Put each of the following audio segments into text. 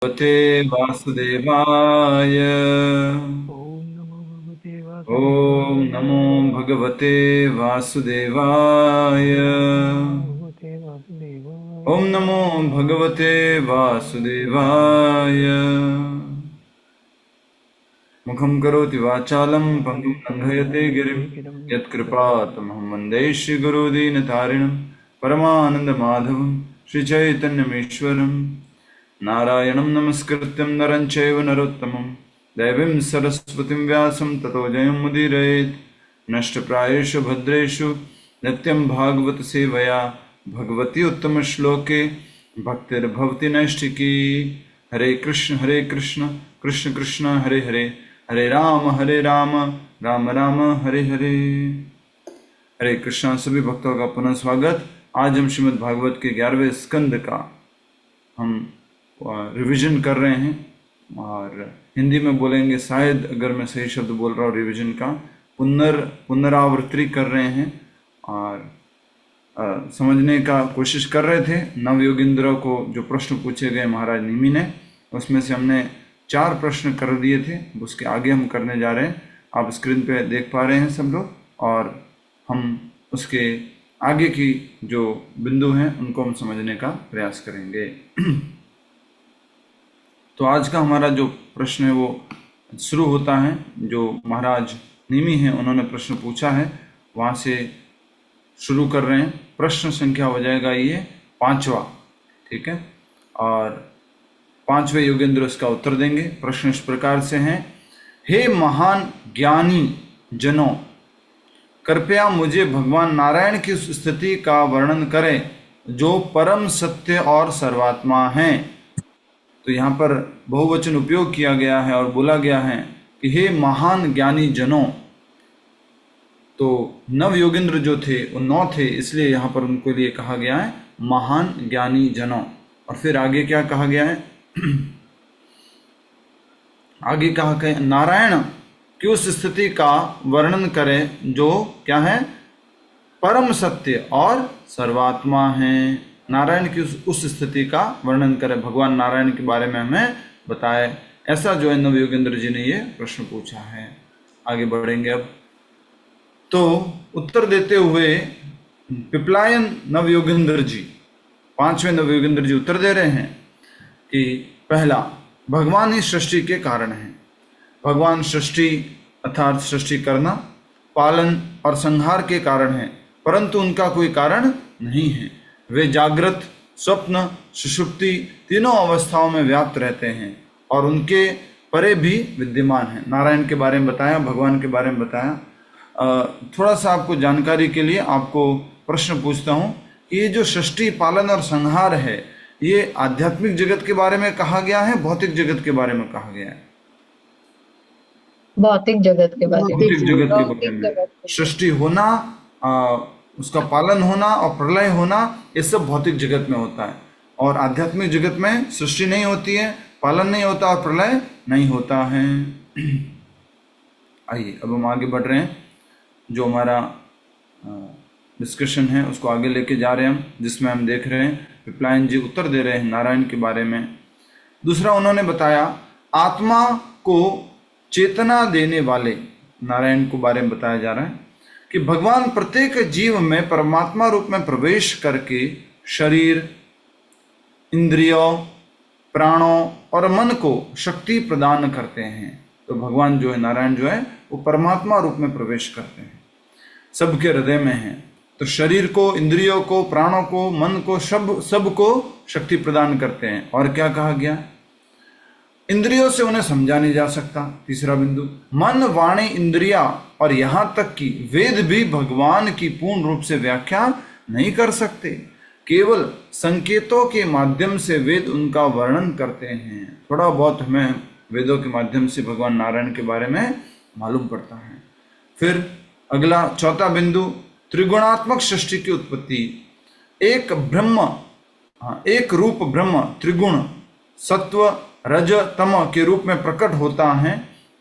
भगवते वासुदेवाय। ओम नमो भगवते वासुदेवाय। ओम नमो भगवते वासुदेवाय। मुखं करोति वाचालं पङ्गुं लङ्घयते गिरिं यत्कृपातमहं वन्दे श्रीगुरुदीनतारिणं परमानन्दमाधवं श्रीचैतन्यमीश्वरं। नारायणं नमस्कृत्यं नरं चैव नरोत्तमं देवीं सरस्वतीं व्यासं ततो जयमुदीरयेत्। नष्टप्रायेषु भद्रेषु नित्यं भागवत सेवया भगवती उत्तमश्लोके भक्तिर्भवति नैष्ठिकी। हरे कृष्ण कृष्ण कृष्ण हरे हरे, हरे राम राम राम हरे हरे। हरे कृष्णा। सभी भक्तों का पुनः स्वागत। आज हम श्रीमद् भागवत के 11वें स्कंद का हम रिवीजन कर रहे हैं और हिंदी में बोलेंगे, शायद अगर मैं सही शब्द बोल रहा हूँ, रिवीजन का पुनरावृत्ति कर रहे हैं और समझने का कोशिश कर रहे थे। नव योगेंद्र को जो प्रश्न पूछे गए महाराज निमि ने, उसमें से हमने 4 प्रश्न कर दिए थे, उसके आगे हम करने जा रहे हैं। आप स्क्रीन पे देख पा रहे हैं सब लोग, और हम उसके आगे की जो बिंदु हैं उनको हम समझने का प्रयास करेंगे। तो आज का हमारा जो प्रश्न है वो शुरू होता है, जो महाराज निमि हैं उन्होंने प्रश्न पूछा है, वहाँ से शुरू कर रहे हैं। प्रश्न संख्या हो जाएगा ये 5वां, ठीक है। और 5वें योगेंद्र इसका उत्तर देंगे। प्रश्न इस प्रकार से हैं, हे महान ज्ञानी जनों, कृपया मुझे भगवान नारायण की उस स्थिति का वर्णन करें जो परम सत्य और सर्वात्मा हैं। तो यहाँ पर बहुवचन उपयोग किया गया है और बोला गया है कि हे महान ज्ञानी जनों। तो नव योगेंद्र जो थे वो 9 थे, इसलिए यहाँ पर उनको लिए कहा गया है महान ज्ञानी जनों। और फिर आगे क्या कहा गया है, आगे कहा कि नारायण की उस स्थिति का वर्णन करें जो क्या है, परम सत्य और सर्वात्मा है। नारायण की उस स्थिति का वर्णन करें, भगवान नारायण के बारे में हमें बताए। ऐसा जो है नव योगेंद्र जी ने ये प्रश्न पूछा है। आगे बढ़ेंगे अब। तो उत्तर देते हुए पिपलायन नव योगेंद्र जी, 5वें नव योगेंद्र जी उत्तर दे रहे हैं कि पहला, भगवान ही सृष्टि के कारण है। भगवान सृष्टि अर्थात सृष्टि करना, पालन और संहार के कारण है, परंतु उनका कोई कारण नहीं है। वे जागृत, स्वप्न, सुषुप्ति तीनों अवस्थाओं में व्याप्त रहते हैं और उनके परे भी विद्यमान हैं। नारायण के बारे में बताया, भगवान के बारे में बताया। थोड़ा सा आपको जानकारी के लिए आपको प्रश्न पूछता हूँ कि ये जो सृष्टि, पालन और संहार है, ये आध्यात्मिक जगत के बारे में कहा गया है, भौतिक जगत के बारे में कहा गया है? भौतिक जगत के बारे में। भौतिक जगत के बारे में। सृष्टि होना, उसका पालन होना और प्रलय होना, ये सब भौतिक जगत में होता है। और आध्यात्मिक जगत में सृष्टि नहीं होती है, पालन नहीं होता और प्रलय नहीं होता है। आइए अब हम आगे बढ़ रहे हैं। जो हमारा डिस्कशन है उसको आगे लेके जा रहे हैं हम, जिसमें हम देख रहे हैं पिपलायन जी उत्तर दे रहे हैं नारायण के बारे में। दूसरा उन्होंने बताया, आत्मा को चेतना देने वाले नारायण को बारे में बताया जा रहा है कि भगवान प्रत्येक जीव में परमात्मा रूप में प्रवेश करके शरीर, इंद्रियों, प्राणों और मन को शक्ति प्रदान करते हैं। तो भगवान जो है, नारायण जो है, वो परमात्मा रूप में प्रवेश करते हैं, सबके हृदय में है। तो शरीर को, इंद्रियों को, प्राणों को, मन को, सबको शक्ति प्रदान करते हैं। और क्या कहा गया, इंद्रियों से उन्हें समझा नहीं जा सकता। तीसरा बिंदु, मन, वाणी, इंद्रिया और यहां तक कि वेद भी भगवान की पूर्ण रूप से व्याख्या नहीं कर सकते। केवल संकेतों के माध्यम से वेद उनका वर्णन करते हैं। थोड़ा बहुत हमें वेदों के माध्यम से भगवान नारायण के बारे में मालूम पड़ता है। फिर अगला चौथा बिंदु, त्रिगुणात्मक सृष्टि की उत्पत्ति। एक ब्रह्म, एक रूप ब्रह्म त्रिगुण, सत्व, रज, तम के रूप में प्रकट होता है।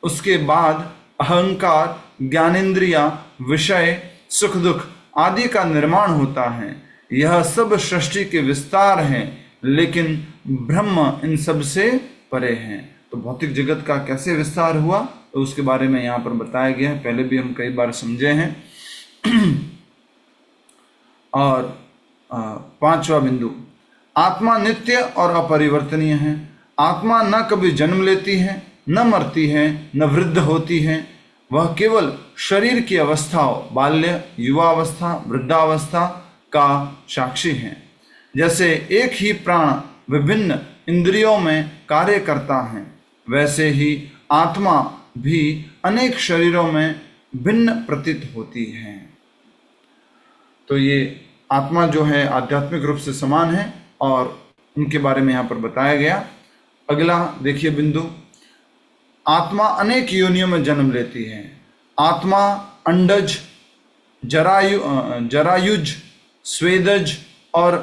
उसके बाद अहंकार, ज्ञानेन्द्रिया, विषय, सुख दुख आदि का निर्माण होता है। यह सब सृष्टि के विस्तार हैं। लेकिन ब्रह्म इन सब से परे हैं। तो भौतिक जगत का कैसे विस्तार हुआ तो उसके बारे में यहाँ पर बताया गया है, पहले भी हम कई बार समझे हैं। और पांचवा बिंदु, आत्मा नित्य और अपरिवर्तनीय है। आत्मा न कभी जन्म लेती है, न मरती है, न वृद्ध होती है। वह केवल शरीर की अवस्थाओं, बाल्य, युवावस्था, वृद्धावस्था का साक्षी है। जैसे एक ही प्राण विभिन्न इंद्रियों में कार्य करता है, वैसे ही आत्मा भी अनेक शरीरों में भिन्न प्रतीत होती है। तो ये आत्मा जो है आध्यात्मिक रूप से समान है और उनके बारे में यहाँ पर बताया गया। अगला देखिए बिंदु, आत्मा अनेक योनियों में जन्म लेती है। आत्मा अंडज, जरायुज, स्वेदज और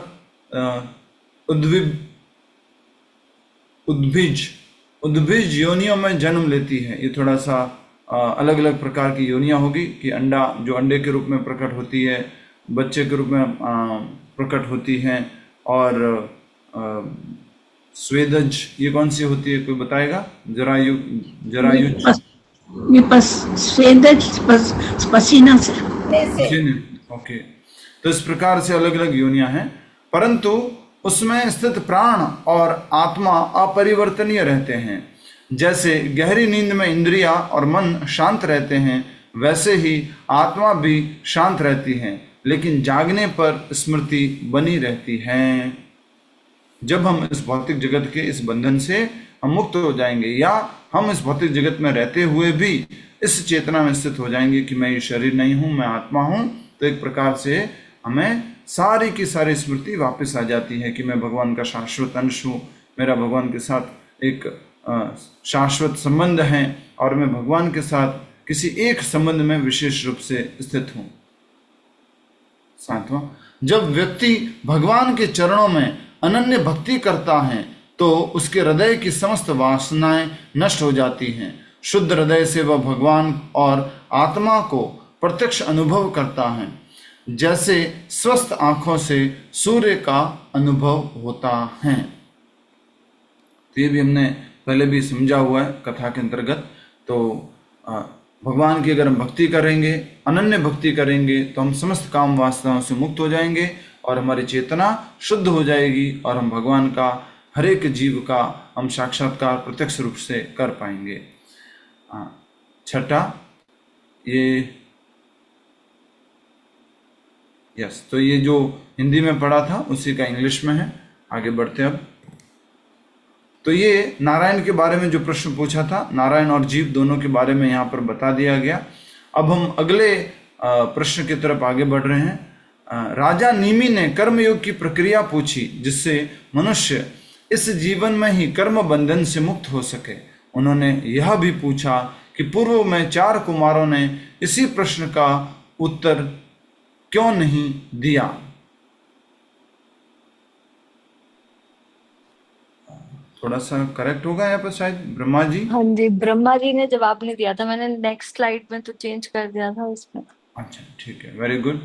उद्भिज योनियों में जन्म लेती है। ये थोड़ा सा अलग अलग प्रकार की योनियां होगी कि अंडा जो अंडे के रूप में प्रकट होती है, बच्चे के रूप में प्रकट होती है, और स्वेदज ये कौन सी होती है, कोई बताएगा? जरायुज स्वेदज पसीना से। ओके, तो इस प्रकार से अलग अलग योनियां हैं, परंतु उसमें स्थित प्राण और आत्मा अपरिवर्तनीय रहते हैं। जैसे गहरी नींद में इंद्रिया और मन शांत रहते हैं, वैसे ही आत्मा भी शांत रहती है, लेकिन जागने पर स्मृति बनी रहती है। जब हम इस भौतिक जगत के इस बंधन से हम मुक्त हो जाएंगे, या हम इस भौतिक जगत में रहते हुए भी इस चेतना में स्थित हो जाएंगे कि मैं ये शरीर नहीं हूँ, मैं आत्मा हूँ, तो एक प्रकार से हमें सारी की सारी स्मृति वापस आ जाती है कि मैं भगवान का शाश्वत अंश हूँ, मेरा भगवान के साथ एक शाश्वत संबंध है और मैं भगवान के साथ किसी एक संबंध में विशेष रूप से स्थित हूँ। सातवां, जब व्यक्ति भगवान के चरणों में अनन्य भक्ति करता है तो उसके हृदय की समस्त वासनाएं नष्ट हो जाती हैं। शुद्ध हृदय से वह भगवान और आत्मा को प्रत्यक्ष अनुभव करता है, जैसे स्वस्थ आंखों से सूर्य का अनुभव होता है। तो ये भी हमने पहले भी समझा हुआ है कथा के अंतर्गत। तो भगवान की अगर हम भक्ति करेंगे, अनन्य भक्ति करेंगे, तो हम समस्त काम वासनाओं से मुक्त हो जाएंगे और हमारी चेतना शुद्ध हो जाएगी और हम भगवान का हर एक जीव का हम साक्षात्कार प्रत्यक्ष रूप से कर पाएंगे। छठा, ये तो ये जो हिंदी में पढ़ा था उसी का इंग्लिश में है। आगे बढ़ते हैं अब। तो ये नारायण के बारे में जो प्रश्न पूछा था, नारायण और जीव दोनों के बारे में यहाँ पर बता दिया गया। अब हम अगले प्रश्न की तरफ आगे बढ़ रहे हैं। राजा नीमी ने कर्मयोग की प्रक्रिया पूछी जिससे मनुष्य इस जीवन में ही कर्म बंधन से मुक्त हो सके। उन्होंने यह भी पूछा कि पूर्व में 4 कुमारों ने इसी प्रश्न का उत्तर क्यों नहीं दिया। थोड़ा सा करेक्ट होगा यहाँ पर शायद ब्रह्मा जी। हाँ जी, ब्रह्मा जी ने जवाब नहीं दिया था, मैंने नेक्स्ट स्लाइड में तो चेंज कर दिया था उसमें। अच्छा ठीक है, वेरी गुड।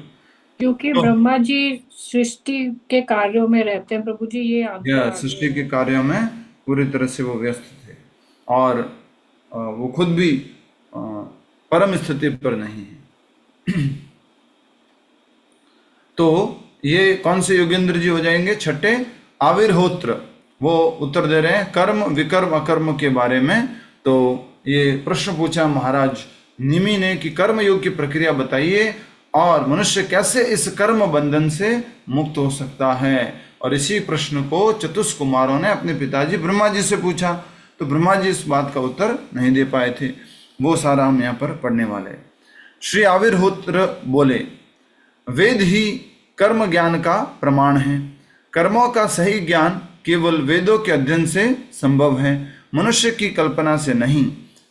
क्योंकि ब्रह्मा जी सृष्टि के कार्यों में रहते हैं प्रभु जी, ये सृष्टि के कार्यों में पूरी तरह से वो व्यस्त थे और वो खुद भी परम स्थिति पर नहीं है। तो ये कौन से योगेंद्र जी हो जाएंगे? छठे, आविर्होत्र, वो उत्तर दे रहे हैं कर्म विकर्म अकर्म के बारे में। तो ये प्रश्न पूछा महाराज निमि ने कि कर्म योग की प्रक्रिया बताइए और मनुष्य कैसे इस कर्म बंधन से मुक्त हो सकता है। और इसी प्रश्न को चतुष कुमारों ने अपने पिताजी ब्रह्मा जी से पूछा, तो ब्रह्मा जी इस बात का उत्तर नहीं दे पाए थे। वो सारा हम यहाँ पर पढ़ने वाले। श्री आविर्होत्र बोले, वेद ही कर्म ज्ञान का प्रमाण है। कर्मों का सही ज्ञान केवल वेदों के अध्ययन से संभव है, मनुष्य की कल्पना से नहीं।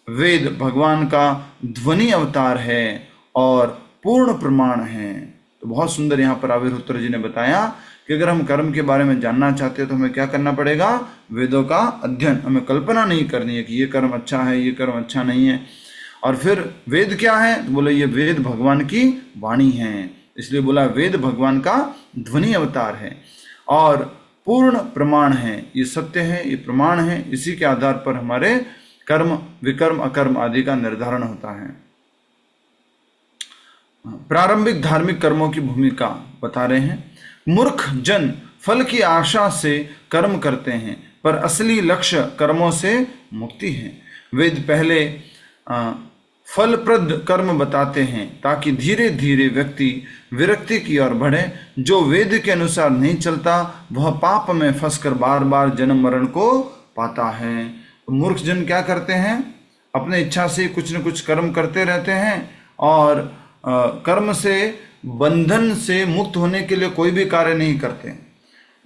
वेद भगवान का ध्वनि अवतार है और पूर्ण प्रमाण है। तो बहुत सुंदर यहाँ पर आविर्होत्र जी ने बताया कि अगर हम कर्म के बारे में जानना चाहते हैं तो हमें क्या करना पड़ेगा? वेदों का अध्ययन। हमें कल्पना नहीं करनी है कि ये कर्म अच्छा है, ये कर्म अच्छा नहीं है। और फिर वेद क्या है? तो बोले ये वेद भगवान की वाणी है, इसलिए बोला वेद भगवान का ध्वनि अवतार है। और पूर्ण प्रमाण है, ये सत्य है, ये प्रमाण है, इसी के आधार पर हमारे कर्म, विकर्म, अकर्म आदि का निर्धारण होता है। प्रारंभिक धार्मिक कर्मों की भूमिका बता रहे हैं। मूर्ख जन फल की आशा से कर्म करते हैं, पर असली लक्ष्य कर्मों से मुक्ति है। वेद पहले फलप्रद कर्म बताते हैं ताकि धीरे धीरे व्यक्ति विरक्ति की ओर बढ़े। जो वेद के अनुसार नहीं चलता वह पाप में फंसकर बार बार जन्म मरण को पाता है। मूर्ख जन क्या करते हैं? अपने इच्छा से कुछ न कुछ कर्म करते रहते हैं और कर्म से, बंधन से मुक्त होने के लिए कोई भी कार्य नहीं करते।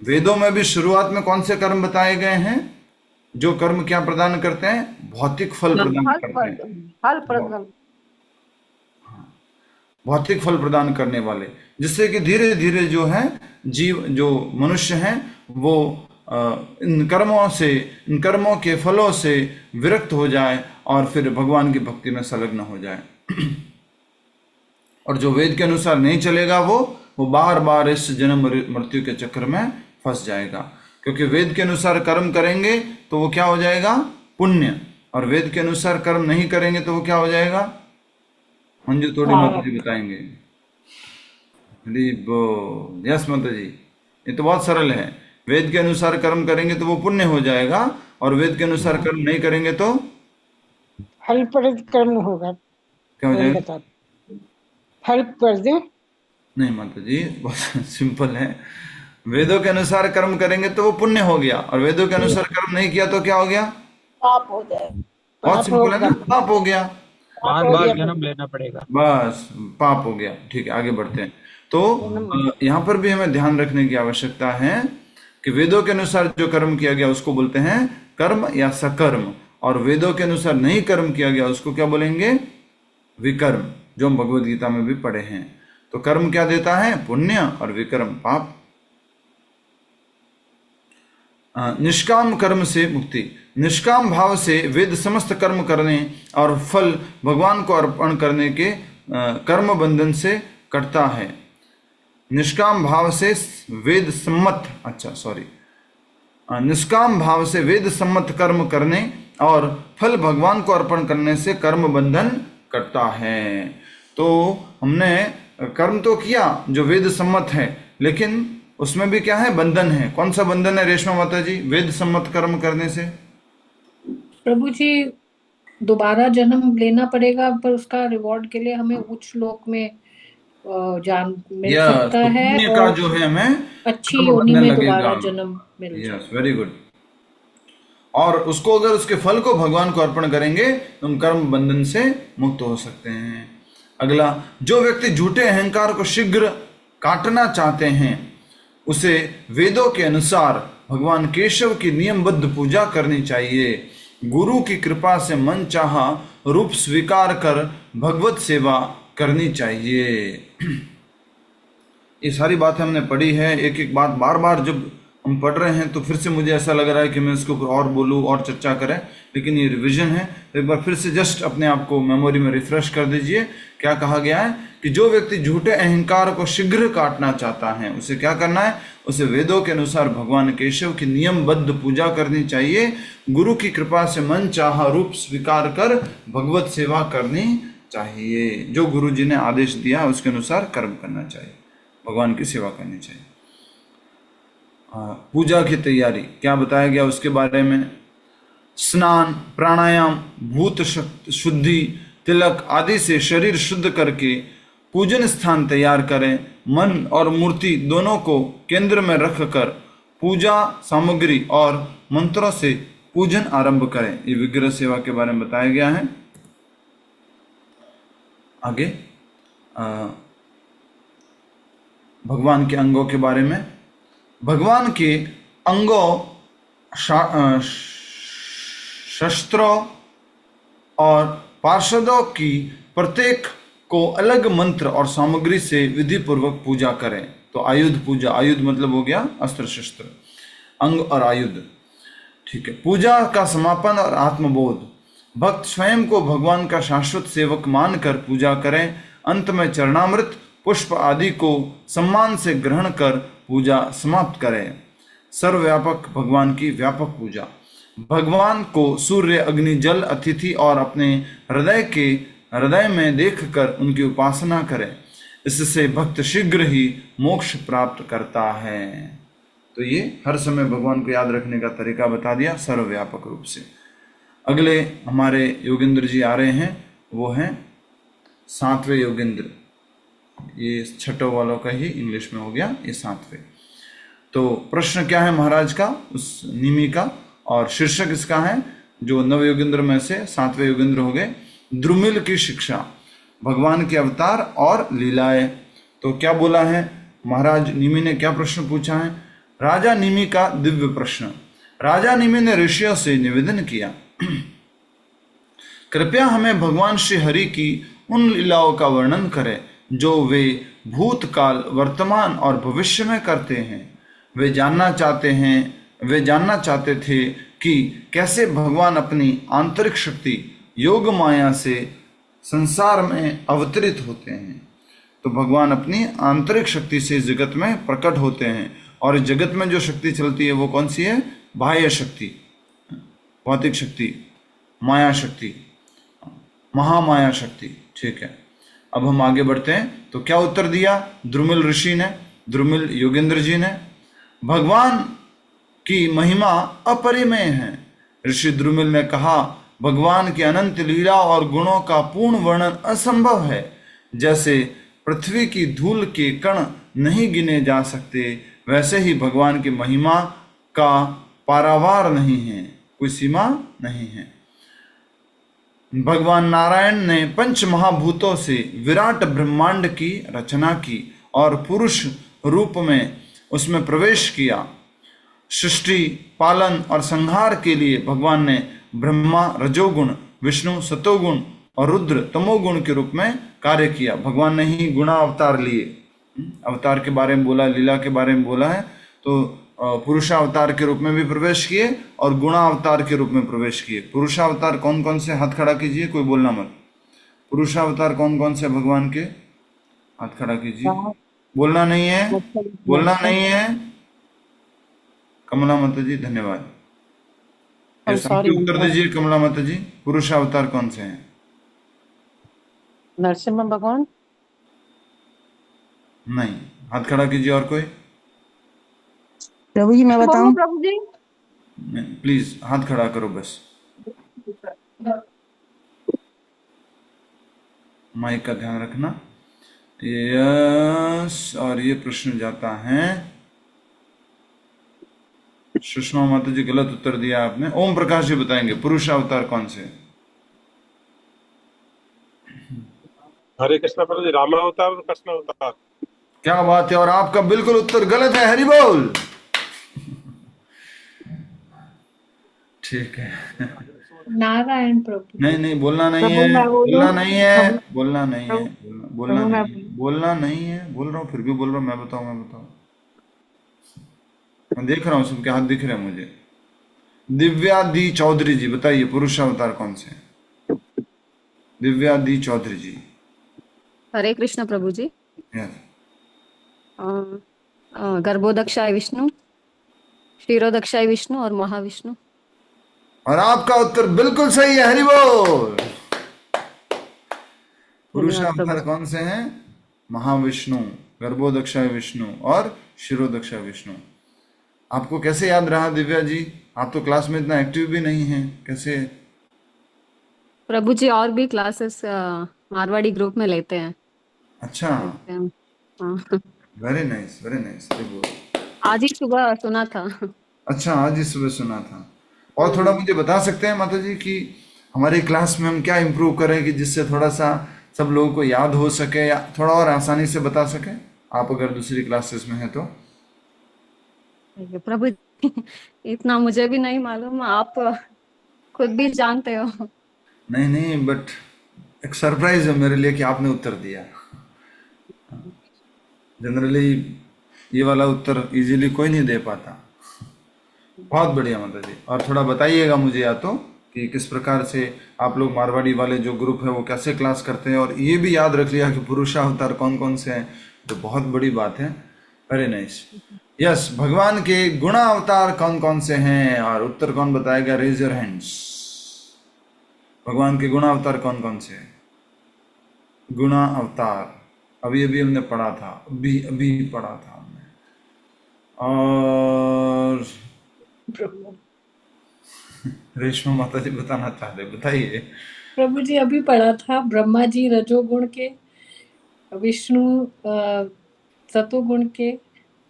वेदों में भी शुरुआत में कौन से कर्म बताए गए हैं? जो कर्म क्या प्रदान करते हैं? भौतिक फल प्रदान करते हैं, भौतिक फल प्रदान करने वाले, जिससे कि धीरे धीरे जो है जीव, जो मनुष्य हैं, वो इन कर्मों के फलों से विरक्त हो जाए और फिर भगवान की भक्ति में संलग्न हो जाए। और जो वेद के अनुसार नहीं चलेगा वो बार बार इस जन्म मृत्यु के चक्र में फंस जाएगा। क्योंकि वेद के अनुसार कर्म करेंगे तो वो क्या हो जाएगा? पुण्य। और वेद के अनुसार कर्म नहीं करेंगे तो वो क्या हो जाएगा? मंजू थोड़ी माता जी बताएंगे। यस माता जी, ये तो बहुत सरल है। वेद के अनुसार कर्म करेंगे तो वो पुण्य हो जाएगा, और वेद के अनुसार कर्म नहीं करेंगे तो फलप्रद कर्म होगा। क्या हो जाएगा? फलप्रद नहीं माता जी, बहुत सिंपल है। वेदों के अनुसार कर्म करेंगे तो वो पुण्य हो गया, और वेदों के अनुसार कर्म नहीं किया तो क्या हो गया? पाप हो जाए। बहुत सिंपल है ना, पाप हो गया, बार बार जन्म लेना पड़ेगा, बस पाप हो गया। ठीक है, आगे बढ़ते हैं। तो यहाँ पर भी हमें ध्यान रखने की आवश्यकता है कि वेदों के अनुसार जो कर्म किया गया उसको बोलते हैं कर्म या सकर्म, और वेदों के अनुसार नहीं कर्म किया गया उसको क्या बोलेंगे? विकर्म, जो हम भगवद गीता में भी पढ़े हैं। तो कर्म क्या देता है? पुण्य, और विकर्म पाप। निष्काम कर्म से मुक्ति। निष्काम भाव से वेद समस्त कर्म करने और फल भगवान को अर्पण करने के कर्म बंधन से कटता है। निष्काम भाव से वेद सम्मत, निष्काम भाव से वेद सम्मत कर्म करने और फल भगवान को अर्पण करने से कर्म बंधन कटता है। तो हमने कर्म तो किया जो वेद सम्मत है, लेकिन उसमें भी क्या है? बंधन है। कौन सा बंधन है रेशमा माता जी वेद सम्मत कर्म करने से? प्रभु जी, दोबारा जन्म लेना पड़ेगा, पर उसका रिवॉर्ड के लिए हमें उच्च लोक में जान मिल सकता तो है, पुण्य का जो है हमें अच्छी कर्म योनि बनने में लगेगा। दोबारा जन्म मिल जाए। Yes, very good. और उसको अगर उसके फल को भगवान को अर्पण करेंगे तो हम कर्म बंधन से मुक्त हो सकते हैं। अगला, जो व्यक्ति झूठे अहंकार को शीघ्र काटना चाहते हैं उसे वेदों के अनुसार भगवान केशव की नियमबद्ध पूजा करनी चाहिए। गुरु की कृपा से मन चाहा रूप स्वीकार कर भगवत सेवा करनी चाहिए। ये सारी बातें हमने पढ़ी है। एक एक बात बार बार जब हम पढ़ रहे हैं तो फिर से मुझे ऐसा लग रहा है कि मैं इसके ऊपर और बोलूँ और चर्चा करें, लेकिन ये रिवीजन है। एक बार फिर से जस्ट अपने आप को मेमोरी में रिफ्रेश कर दीजिए। क्या कहा गया है कि जो व्यक्ति झूठे अहंकार को शीघ्र काटना चाहता है उसे क्या करना है? उसे वेदों के अनुसार भगवान केशव की नियमबद्ध पूजा करनी चाहिए। गुरु की कृपा से मन चाहा रूप स्वीकार कर भगवत सेवा करनी चाहिए। जो गुरु जी ने आदेश दिया उसके अनुसार कर्म करना चाहिए, भगवान की सेवा करनी चाहिए। पूजा की तैयारी क्या बताया गया उसके बारे में? स्नान, प्राणायाम, भूत शुद्धि, तिलक आदि से शरीर शुद्ध करके पूजन स्थान तैयार करें। मन और मूर्ति दोनों को केंद्र में रखकर पूजा सामग्री और मंत्रों से पूजन आरंभ करें। ये विग्रह सेवा के बारे में बताया गया है। आगे भगवान के अंगों के बारे में। भगवान के अंगों, शस्त्रों और पार्षदों की प्रत्येक को अलग मंत्र और सामग्री से विधि पूर्वक पूजा करें। तो आयुध पूजा, आयुध मतलब हो गया अस्त्र शस्त्र, अंग और आयुध। ठीक है। पूजा का समापन और आत्मबोध। भक्त स्वयं को भगवान का शाश्वत सेवक मानकर पूजा करें। अंत में चरणामृत, पुष्प आदि को सम्मान से ग्रहण कर पूजा समाप्त करें। सर्वव्यापक भगवान की व्यापक पूजा। भगवान को सूर्य, अग्नि, जल, अतिथि और अपने हृदय में देखकर उनकी उपासना करें। इससे भक्त शीघ्र ही मोक्ष प्राप्त करता है। तो ये हर समय भगवान को याद रखने का तरीका बता दिया सर्वव्यापक रूप से। अगले हमारे योगेंद्र जी आ रहे हैं, वो हैं 7वें योगेंद्र। ये 6 वालों का ही इंग्लिश में हो गया, ये 7वें। तो प्रश्न क्या है महाराज का, उस निमी का, और शीर्षक इसका है, जो नव योगेंद्र में से 7वें योगेंद्र हो गए, द्रुमिल की शिक्षा, भगवान के अवतार और लीलाएं। तो क्या बोला है महाराज निमि ने, क्या प्रश्न पूछा है? राजा निमि का दिव्य प्रश्न। राजा निमि ने ऋषियों से निवेदन किया, कृपया हमें भगवान श्री हरि की उन लीलाओं का वर्णन करें जो वे भूतकाल, वर्तमान और भविष्य में करते हैं। वे जानना चाहते थे कि कैसे भगवान अपनी आंतरिक शक्ति योग माया से संसार में अवतरित होते हैं। तो भगवान अपनी आंतरिक शक्ति से जगत में प्रकट होते हैं, और जगत में जो शक्ति चलती है वो कौन सी है? बाह्य शक्ति, भौतिक शक्ति, माया शक्ति, महामाया शक्ति। ठीक है, अब हम आगे बढ़ते हैं। तो क्या उत्तर दिया द्रुमिल ऋषि ने, द्रुमिल योगेंद्र जी ने? भगवान की महिमा अपरिमेय है। ऋषि द्रुमिल ने कहा, भगवान की अनंत लीला और गुणों का पूर्ण वर्णन असंभव है। जैसे पृथ्वी की धूल के कण नहीं गिने जा सकते, वैसे ही भगवान की महिमा का पारावार नहीं है, कोई सीमा नहीं है। भगवान नारायण ने 5 महाभूतों से विराट ब्रह्मांड की रचना की और पुरुष रूप में उसमें प्रवेश किया। सृष्टि, पालन और संहार के लिए भगवान ने ब्रह्मा रजोगुण, विष्णु सतोगुण और रुद्र तमोगुण के रूप में कार्य किया। भगवान ने ही गुणा अवतार लिए। अवतार के बारे में बोला, लीला के बारे में बोला है। तो पुरुषावतार के रूप में भी प्रवेश किए और गुणावतार के रूप में प्रवेश किए। पुरुषावतार कौन कौन से? हाथ खड़ा कीजिए, कोई बोलना मत। पुरुषावतार कौन कौन से भगवान के? हाथ खड़ा कीजिए, बोलना नहीं है, बोलना नहीं है। कमला माता जी धन्यवाद। उत्तर दीजिए कमला माता जी, पुरुषावतार कौन से हैं? नरसिम्हा भगवान नहीं, हाथ खड़ा कीजिए। और कोई? प्रभु जी मैं बताऊं? प्रभु जी प्लीज हाथ खड़ा करो बस, माइक का ध्यान रखना। यस, और ये प्रश्न जाता है, सुषमा माता जी गलत उत्तर दिया आपने। ओम प्रकाश जी बताएंगे पुरुषावतार कौन से? हरे कृष्ण प्रभु जी, रामावतार और कृष्ण अवतार। क्या बात है, और आपका बिल्कुल उत्तर गलत है। हरि बोल। ठीक है, नारायण प्रभु। नहीं बोलना नहीं है, बोलना नहीं है, बोलना नहीं है, बोलना नहीं है, बोलना नहीं है। बोल रहा हूँ, फिर भी बोल रहा हूँ। मैं बताऊँ मैं देख रहा हूँ, सबके हाथ दिख रहे हैं मुझे। दिव्या दी चौधरी जी बताइए पुरुषावतार कौन से? दिव्या दी चौधरी जी। हरे कृष्ण प्रभु जी। यस। गर्भोदक्षाय विष्णु, क्षीरोदक्षाय विष्णु और महाविष्णु। और आपका उत्तर बिल्कुल सही है। हरि बोल। पुरुषावतार कौन से हैं? महाविष्णु, गर्भोदक्षाय विष्णु और क्षीरोदक्षाय विष्णु। आपको कैसे याद रहा दिव्या जी? आप तो क्लास में इतना एक्टिव भी नहीं हैं, कैसे? प्रभु जी और भी क्लासेस मारवाड़ी ग्रुप में लेते हैं। अच्छा, हाँ। Very nice, very nice. आज ही सुबह सुना था। अच्छा, आज ही सुबह सुना था। और थोड़ा मुझे बता सकते हैं माता जी कि हमारी क्लास में हम क्या इम्प्रूव करें कि जिससे थोड़ा सा सब लोगों को याद हो सके या थोड़ा और आसानी से बता सके? आप अगर दूसरी क्लासेस में हैं तो। प्रभु जी, इतना मुझे भी नहीं मालूम, आप खुद भी जानते हो। नहीं, बट एक सरप्राइज है मेरे लिए कि आपने उत्तर दिया। जनरली ये वाला उत्तर इजीली कोई नहीं दे पाता। बहुत बढ़िया माता जी। और थोड़ा बताइएगा मुझे या तो कि किस प्रकार से आप लोग मारवाड़ी वाले जो ग्रुप है वो कैसे क्लास करते हैं, और ये भी याद रख लिया कि पुरुषावतार कौन कौन से हैं, तो बहुत बड़ी बात है। Very nice. यस, भगवान के गुण अवतार कौन कौन से हैं? और उत्तर कौन बताएगा? Raise your hands. भगवान के गुण अवतार कौन कौन से हैं? गुण अवतार अभी अभी हमने पढ़ा था, अभी अभी पढ़ा था हमने। और प्रभु रेशमा माता जी बताना चाहते, बताइए। प्रभु जी अभी पढ़ा था, ब्रह्मा जी रजोगुण के, विष्णु सतोगुण के,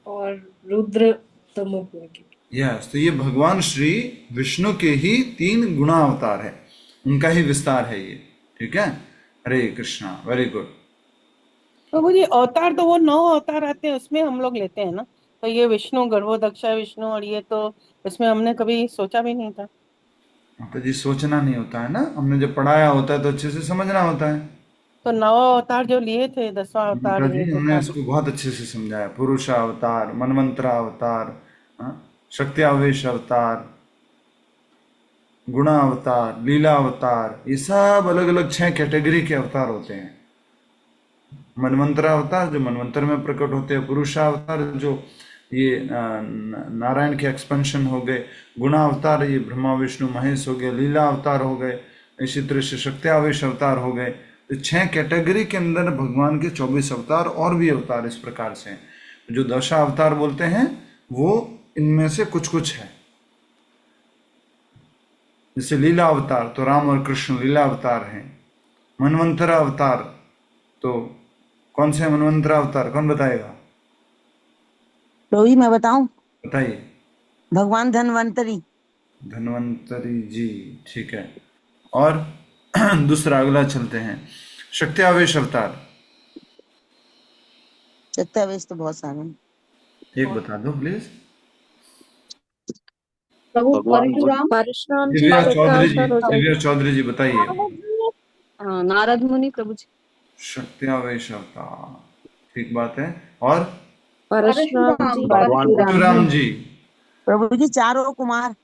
और रुद्र तमोगुण के। यस, तो ये भगवान श्री विष्णु के ही 3 गुणा अवतार है, उनका ही विस्तार है ये। ठीक है, हरे कृष्णा, वेरी गुड। प्रभु जी अवतार तो वो 9 अवतार आते हैं उसमें हम लोग लेते हैं ना, तो ये विष्णु गर्भोदक्षा विष्णु और ये तो इसमें हमने कभी सोचा भी नहीं था। माता जी सोचना नहीं होता है ना, हमने जब पढ़ाया होता है तो अच्छे से समझना होता है। तो 9 अवतार जो लिए थे, 10वां अवतार माता जी लिए थे हमने तब। इसको बहुत अच्छे से समझाया। पुरुष अवतार, मनवंतरा अवतार, शक्त्यावेश अवतार, गुणा अवतार, लीला अवतार, ये सब अलग अलग 6 कैटेगरी के अवतार होते हैं। मनवंतरा अवतार जो मनवंतर में प्रकट होते हैं, पुरुषावतार जो ये नारायण के एक्सपेंशन हो गए, गुणा अवतार ये ब्रह्मा विष्णु महेश हो गए, लीला अवतार हो गए, इसी तरह से शक्त्यावेश अवतार हो गए। तो 6 कैटेगरी के अंदर भगवान के 24 अवतार और भी अवतार इस प्रकार से हैं। जो दशा अवतार बोलते हैं वो इनमें से कुछ कुछ है। जैसे लीला अवतार तो राम और कृष्ण लीला अवतार हैं। मनवंतरा अवतार तो कौन से मनवंतरा अवतार, कौन बताएगा? प्रभु जी मैं बताऊं? बताइए। भगवान धन्वंतरी। धन्वंतरी जी, ठीक है। और दूसरा अगला चलते हैं, शक्त्यावेश अवतार। सत्यावेश तो बहुत सारे हैं। एक बता दो प्लीज। प्रभु परशुराम परशुराम जी दिव्या का चौधरी जी, अवतार हो जाएगा। दिव्या चौधरी जी बताइए। नारद मुनि प्रभु जी। शक्त्यावेश अवतार, ठीक बात है। और परशुराम जी, परशुराम जी। प्रभु जी चारों कुमार।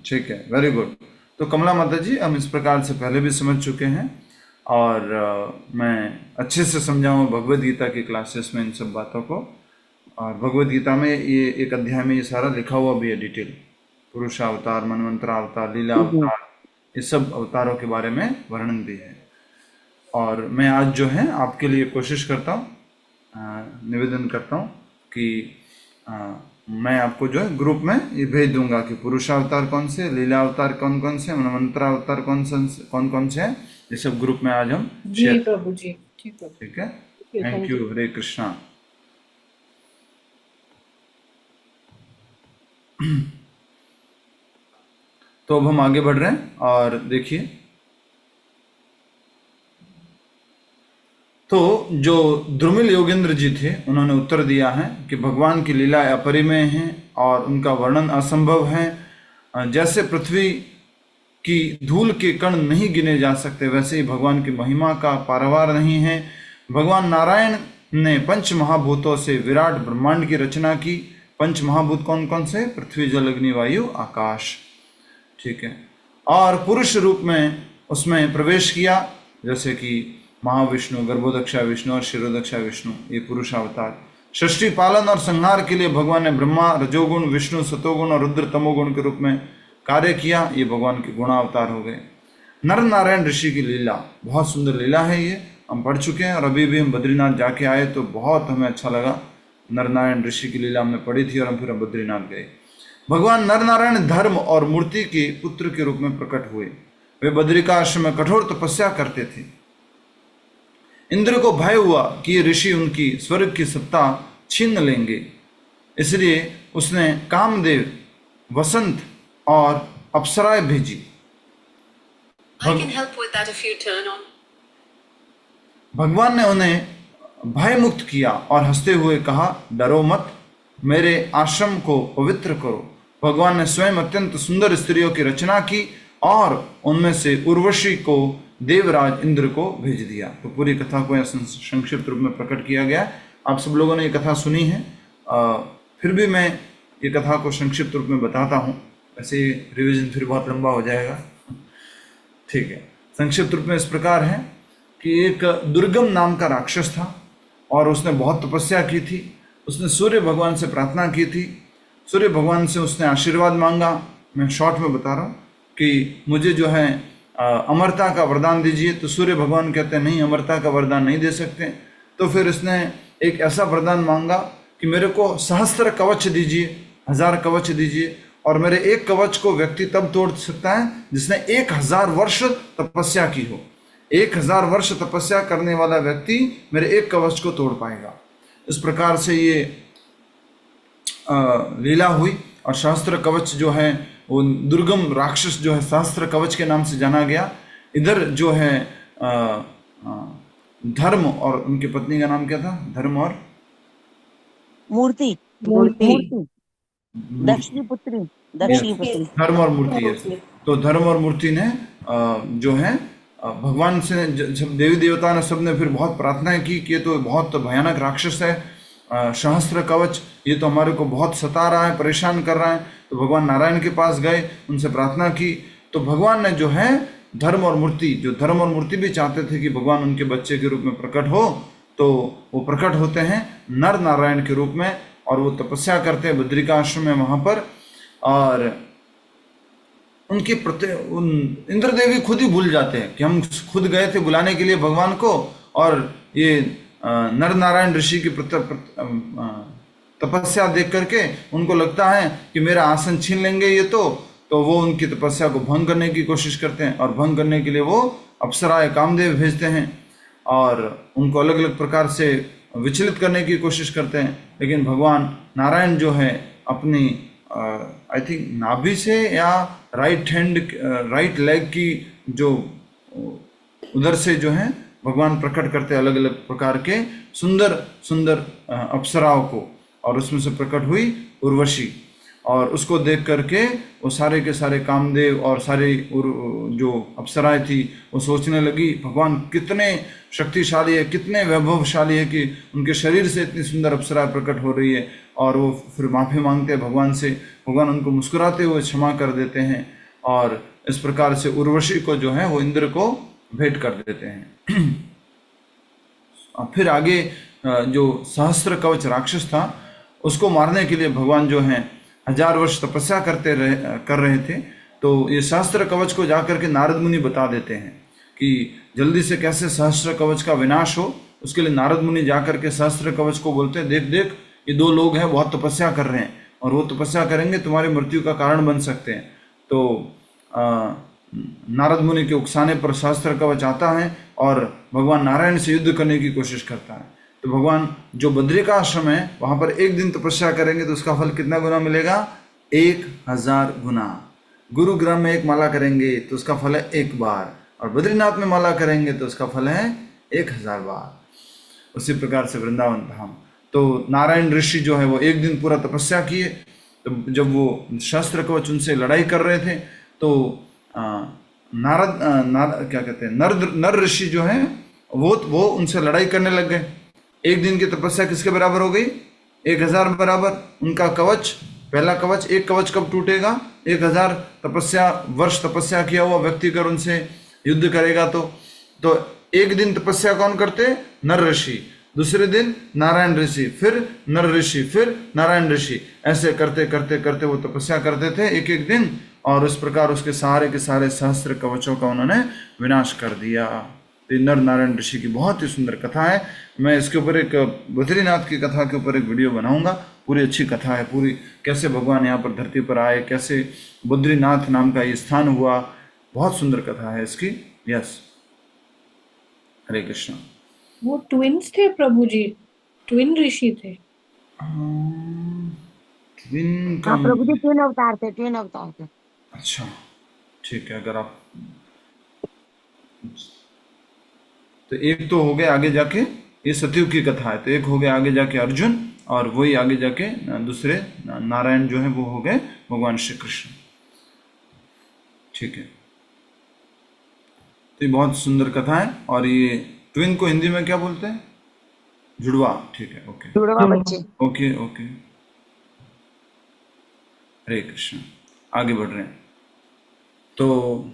ठीक है, वेरी गुड। तो कमला माता जी हम इस प्रकार से पहले भी समझ चुके हैं और मैं अच्छे से समझाऊँ भगवद गीता की क्लासेस में इन सब बातों को। और भगवद गीता में ये एक अध्याय में ये सारा लिखा हुआ भी है डिटेल, पुरुषावतार, मनवंतरा अवतार, लीला अवतार, ये सब अवतारों के बारे में वर्णन भी है। और मैं आज जो है आपके लिए कोशिश करता हूँ, निवेदन करता हूँ कि मैं आपको जो है ग्रुप में ये भेज दूंगा कि पुरुषावतार कौन से, लीला अवतार कौन कौन से, मनवंतरा अवतार कौन कौन से हैं, ये सब ग्रुप में आज हम जी प्रभु जी। ठीक है, थैंक यू, हरे कृष्णा। तो अब हम आगे बढ़ रहे हैं और देखिए, तो जो द्रुमिल योगेंद्र जी थे उन्होंने उत्तर दिया है कि भगवान की लीला अपरिमेय है और उनका वर्णन असंभव है। जैसे पृथ्वी की धूल के कण नहीं गिने जा सकते, वैसे ही भगवान की महिमा का पारावार नहीं है। भगवान नारायण ने 5 महाभूतों से विराट ब्रह्मांड की रचना की। 5 महाभूत कौन कौन से? पृथ्वी, जल, अग्नि, वायु, आकाश। ठीक है, और पुरुष रूप में उसमें प्रवेश किया, जैसे कि महाविष्णु, गर्भोदक्षा विष्णु और शिरोदक्षा विष्णु, ये पुरुष अवतार। सृष्टि पालन और संहार के लिए भगवान ने ब्रह्मा रजोगुण, विष्णु सतोगुण और रुद्र तमोगुण के रूप में कार्य किया, ये भगवान के गुणावतार हो गए। नर नारायण ऋषि की लीला, बहुत सुंदर लीला है, ये हम पढ़ चुके हैं और अभी भी हम बद्रीनाथ जाके आए तो बहुत हमें अच्छा लगा। नर नारायण ऋषि की लीला हमने पढ़ी थी और हम फिर बद्रीनाथ गए। भगवान नर नारायण धर्म और मूर्ति के पुत्र के रूप में प्रकट हुए। वे बद्रिकाश्रम में कठोर तपस्या करते थे। इंद्र को भय हुआ कि ये ऋषि उनकी स्वर्ग की सत्ता छीन लेंगे, इसलिए उसने कामदेव, वसंत और अप्सराएं भेजी। भगवान ने उन्हें भय मुक्त किया और हंसते हुए कहा, डरो मत, मेरे आश्रम को पवित्र करो। भगवान ने स्वयं अत्यंत सुंदर स्त्रियों की रचना की और उनमें से उर्वशी को देवराज इंद्र को भेज दिया। तो पूरी कथा को संक्षिप्त रूप में प्रकट किया गया। आप सब लोगों ने ये कथा सुनी है, फिर भी मैं ये कथा को संक्षिप्त रूप में बताता हूँ, वैसे रिवीजन फिर बहुत लंबा हो जाएगा। ठीक है, संक्षिप्त रूप में इस प्रकार है कि एक दुर्गम नाम का राक्षस था और उसने बहुत तपस्या की थी। उसने सूर्य भगवान से प्रार्थना की थी। सूर्य भगवान से उसने आशीर्वाद मांगा। मैं शॉर्ट में बता रहा हूँ कि मुझे जो है अमरता का वरदान दीजिए। तो सूर्य भगवान कहते हैं नहीं, अमरता का वरदान नहीं दे सकते। तो फिर उसने एक ऐसा वरदान मांगा कि मेरे को सहस्त्र कवच दीजिए, 1000 कवच दीजिए, और मेरे एक कवच को व्यक्ति तब तोड़ सकता है जिसने 1000 वर्ष तपस्या की हो। 1000 वर्ष तपस्या करने वाला व्यक्ति मेरे एक कवच को तोड़ पाएगा। इस प्रकार से ये लीला हुई। और सहस्त्र कवच जो है वो दुर्गम राक्षस जो है सहस्त्र कवच के नाम से जाना गया। इधर जो है धर्म और उनकी पत्नी का नाम क्या था? धर्म और मूर्ति मूर्ति दक्षिणी पुत्री दक्षिणी पुत्री धर्म और मूर्ति है। तो धर्म और मूर्ति ने जो है भगवान से जब देवी देवता ने सबने फिर बहुत प्रार्थनाएं की कि ये तो बहुत भयानक राक्षस है, सहस्त्र कवच, ये तो हमारे को बहुत सता रहा है, परेशान कर रहा है। तो भगवान नारायण के पास गए, उनसे प्रार्थना की। तो भगवान ने जो है धर्म और मूर्ति, जो धर्म और मूर्ति भी चाहते थे कि भगवान उनके बच्चे के रूप में प्रकट हो, तो वो प्रकट होते हैं नर नारायण के रूप में। और वो तपस्या करते हैं बद्रिका आश्रम में वहाँ पर। और उनके प्रति इंद्र देवी खुद ही भूल जाते हैं कि हम खुद गए थे बुलाने के लिए भगवान को, और ये नर नारायण ऋषि की तपस्या देख करके उनको लगता है कि मेरा आसन छीन लेंगे ये, तो वो उनकी तपस्या को भंग करने की कोशिश करते हैं। और भंग करने के लिए वो अप्सराए कामदेव भेजते हैं और उनको अलग अलग प्रकार से विचलित करने की कोशिश करते हैं। लेकिन भगवान नारायण जो है अपनी आई थिंक नाभि से या राइट लेग की जो उधर से जो है भगवान प्रकट करते अलग अलग प्रकार के सुंदर सुंदर अप्सराओं को। और उसमें से प्रकट हुई उर्वशी। और उसको देख करके वो सारे के सारे कामदेव और सारी जो अप्सराएं थी वो सोचने लगी भगवान कितने शक्तिशाली है, कितने वैभवशाली है कि उनके शरीर से इतनी सुंदर अप्सरा प्रकट हो रही है। और वो फिर माफ़ी मांगते हैं भगवान से। भगवान उनको मुस्कुराते हुए क्षमा कर देते हैं। और इस प्रकार से उर्वशी को जो है वो इंद्र को भेंट कर देते हैं। फिर आगे जो सहस्त्र कवच राक्षस था उसको मारने के लिए भगवान जो है 1000 वर्ष तपस्या कर रहे थे। तो ये सहस्त्र कवच को जाकर के नारद मुनि बता देते हैं कि जल्दी से कैसे सहस्त्र कवच का विनाश हो। उसके लिए नारद मुनि जाकर के सहस्त्र कवच को बोलते हैं, देख देख ये 2 लोग हैं बहुत तपस्या कर रहे हैं और वो तपस्या करेंगे तुम्हारी मृत्यु का कारण बन सकते हैं। तो नारद मुनि के उकसाने पर सहस्त्र कवच आता है और भगवान नारायण से युद्ध करने की कोशिश करता है। तो भगवान जो बद्रिका आश्रम है वहाँ पर एक दिन तपस्या करेंगे तो उसका फल कितना गुना मिलेगा? 1000 गुना। गुरुग्राम में एक माला करेंगे तो उसका फल है 1 बार, और बद्रीनाथ में माला करेंगे तो उसका फल है 1000 बार। उसी प्रकार से वृंदावन धाम। तो नारायण ऋषि जो है वो एक दिन पूरा तपस्या किए। तो जब वो शस्त्र कवच उनसे लड़ाई कर रहे थे तो क्या कहते हैं नर ऋषि जो है वो उनसे लड़ाई करने लग गए। एक दिन की तपस्या किसके बराबर हो गई? 1000 बराबर। उनका कवच, पहला कवच, एक कवच कब टूटेगा? 1000 वर्ष तपस्या किया हुआ व्यक्ति अगर उनसे युद्ध करेगा तो एक दिन तपस्या कौन करते? नर ऋषि। दूसरे दिन नारायण ऋषि, फिर नर ऋषि, फिर नारायण ऋषि। ऐसे करते करते करते वो तपस्या करते थे एक एक दिन। और उस प्रकार उसके सारे के सारे सहस्त्र कवचों का उन्होंने विनाश कर दिया। तो नर नारायण ऋषि की बहुत ही सुंदर कथा है। मैं इसके ऊपर एक बद्रीनाथ की कथा के ऊपर एक वीडियो बनाऊंगा। पूरी अच्छी कथा है, पूरी कैसे भगवान यहाँ पर धरती पर आए, कैसे बद्रीनाथ नाम का ये स्थान हुआ। बहुत सुंदर कथा है इसकी। यस, हरे कृष्ण। वो ट्विन्स थे प्रभु जी, ट्विन ऋषि थे। ट्विन का प्रभु जी ट्विन अवतार थे। अच्छा, ठीक है। अगर आप तो एक तो हो गए आगे जाके ये सतयुग की कथा है, तो एक हो गया आगे जाके अर्जुन, और वही आगे जाके दूसरे नारायण जो है वो हो गए भगवान श्री कृष्ण। ठीक है, तो ये बहुत सुंदर कथा है। और ये ट्विन को हिंदी में क्या बोलते हैं? जुड़वा। ठीक है, ओके, जुड़वा बच्चे। ओके ओके, हरे कृष्ण। आगे बढ़ रहे हैं। तो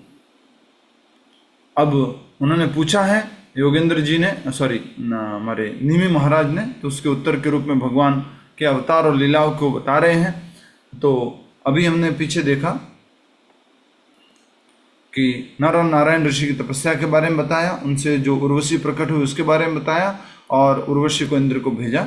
अब उन्होंने पूछा है योगेंद्र जी ने, हमारे निमी महाराज ने, तो उसके उत्तर के रूप में भगवान के अवतार और लीलाओं को बता रहे हैं। तो अभी हमने पीछे देखा कि नर और नारायण ऋषि की तपस्या के बारे में बताया, उनसे जो उर्वशी प्रकट हुई उसके बारे में बताया और उर्वशी को इंद्र को भेजा।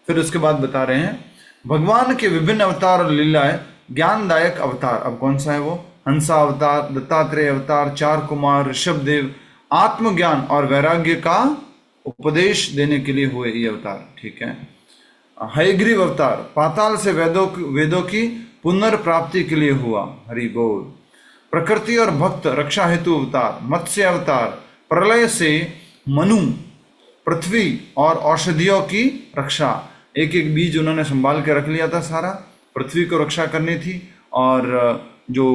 फिर उसके बाद बता रहे हैं भगवान के विभिन्न अवतार और लीलाएं ज्ञानदायक अवतार। अब कौन सा है वो? हंसा अवतार, दत्तात्रेय अवतार, चार कुमार, ऋषभदेव, आत्मज्ञान और वैराग्य का उपदेश देने के लिए हुए ये अवतार। ठीक है। हयग्रीव अवतार पाताल से वेदों की पुनर्प्राप्ति के लिए हुआ। हरि बोल। प्रकृति और भक्त रक्षा हेतु अवतार। मत्स्य अवतार प्रलय से मनु, पृथ्वी और औषधियों की रक्षा। एक एक बीज उन्होंने संभाल के रख लिया था सारा, पृथ्वी को रक्षा करनी थी और जो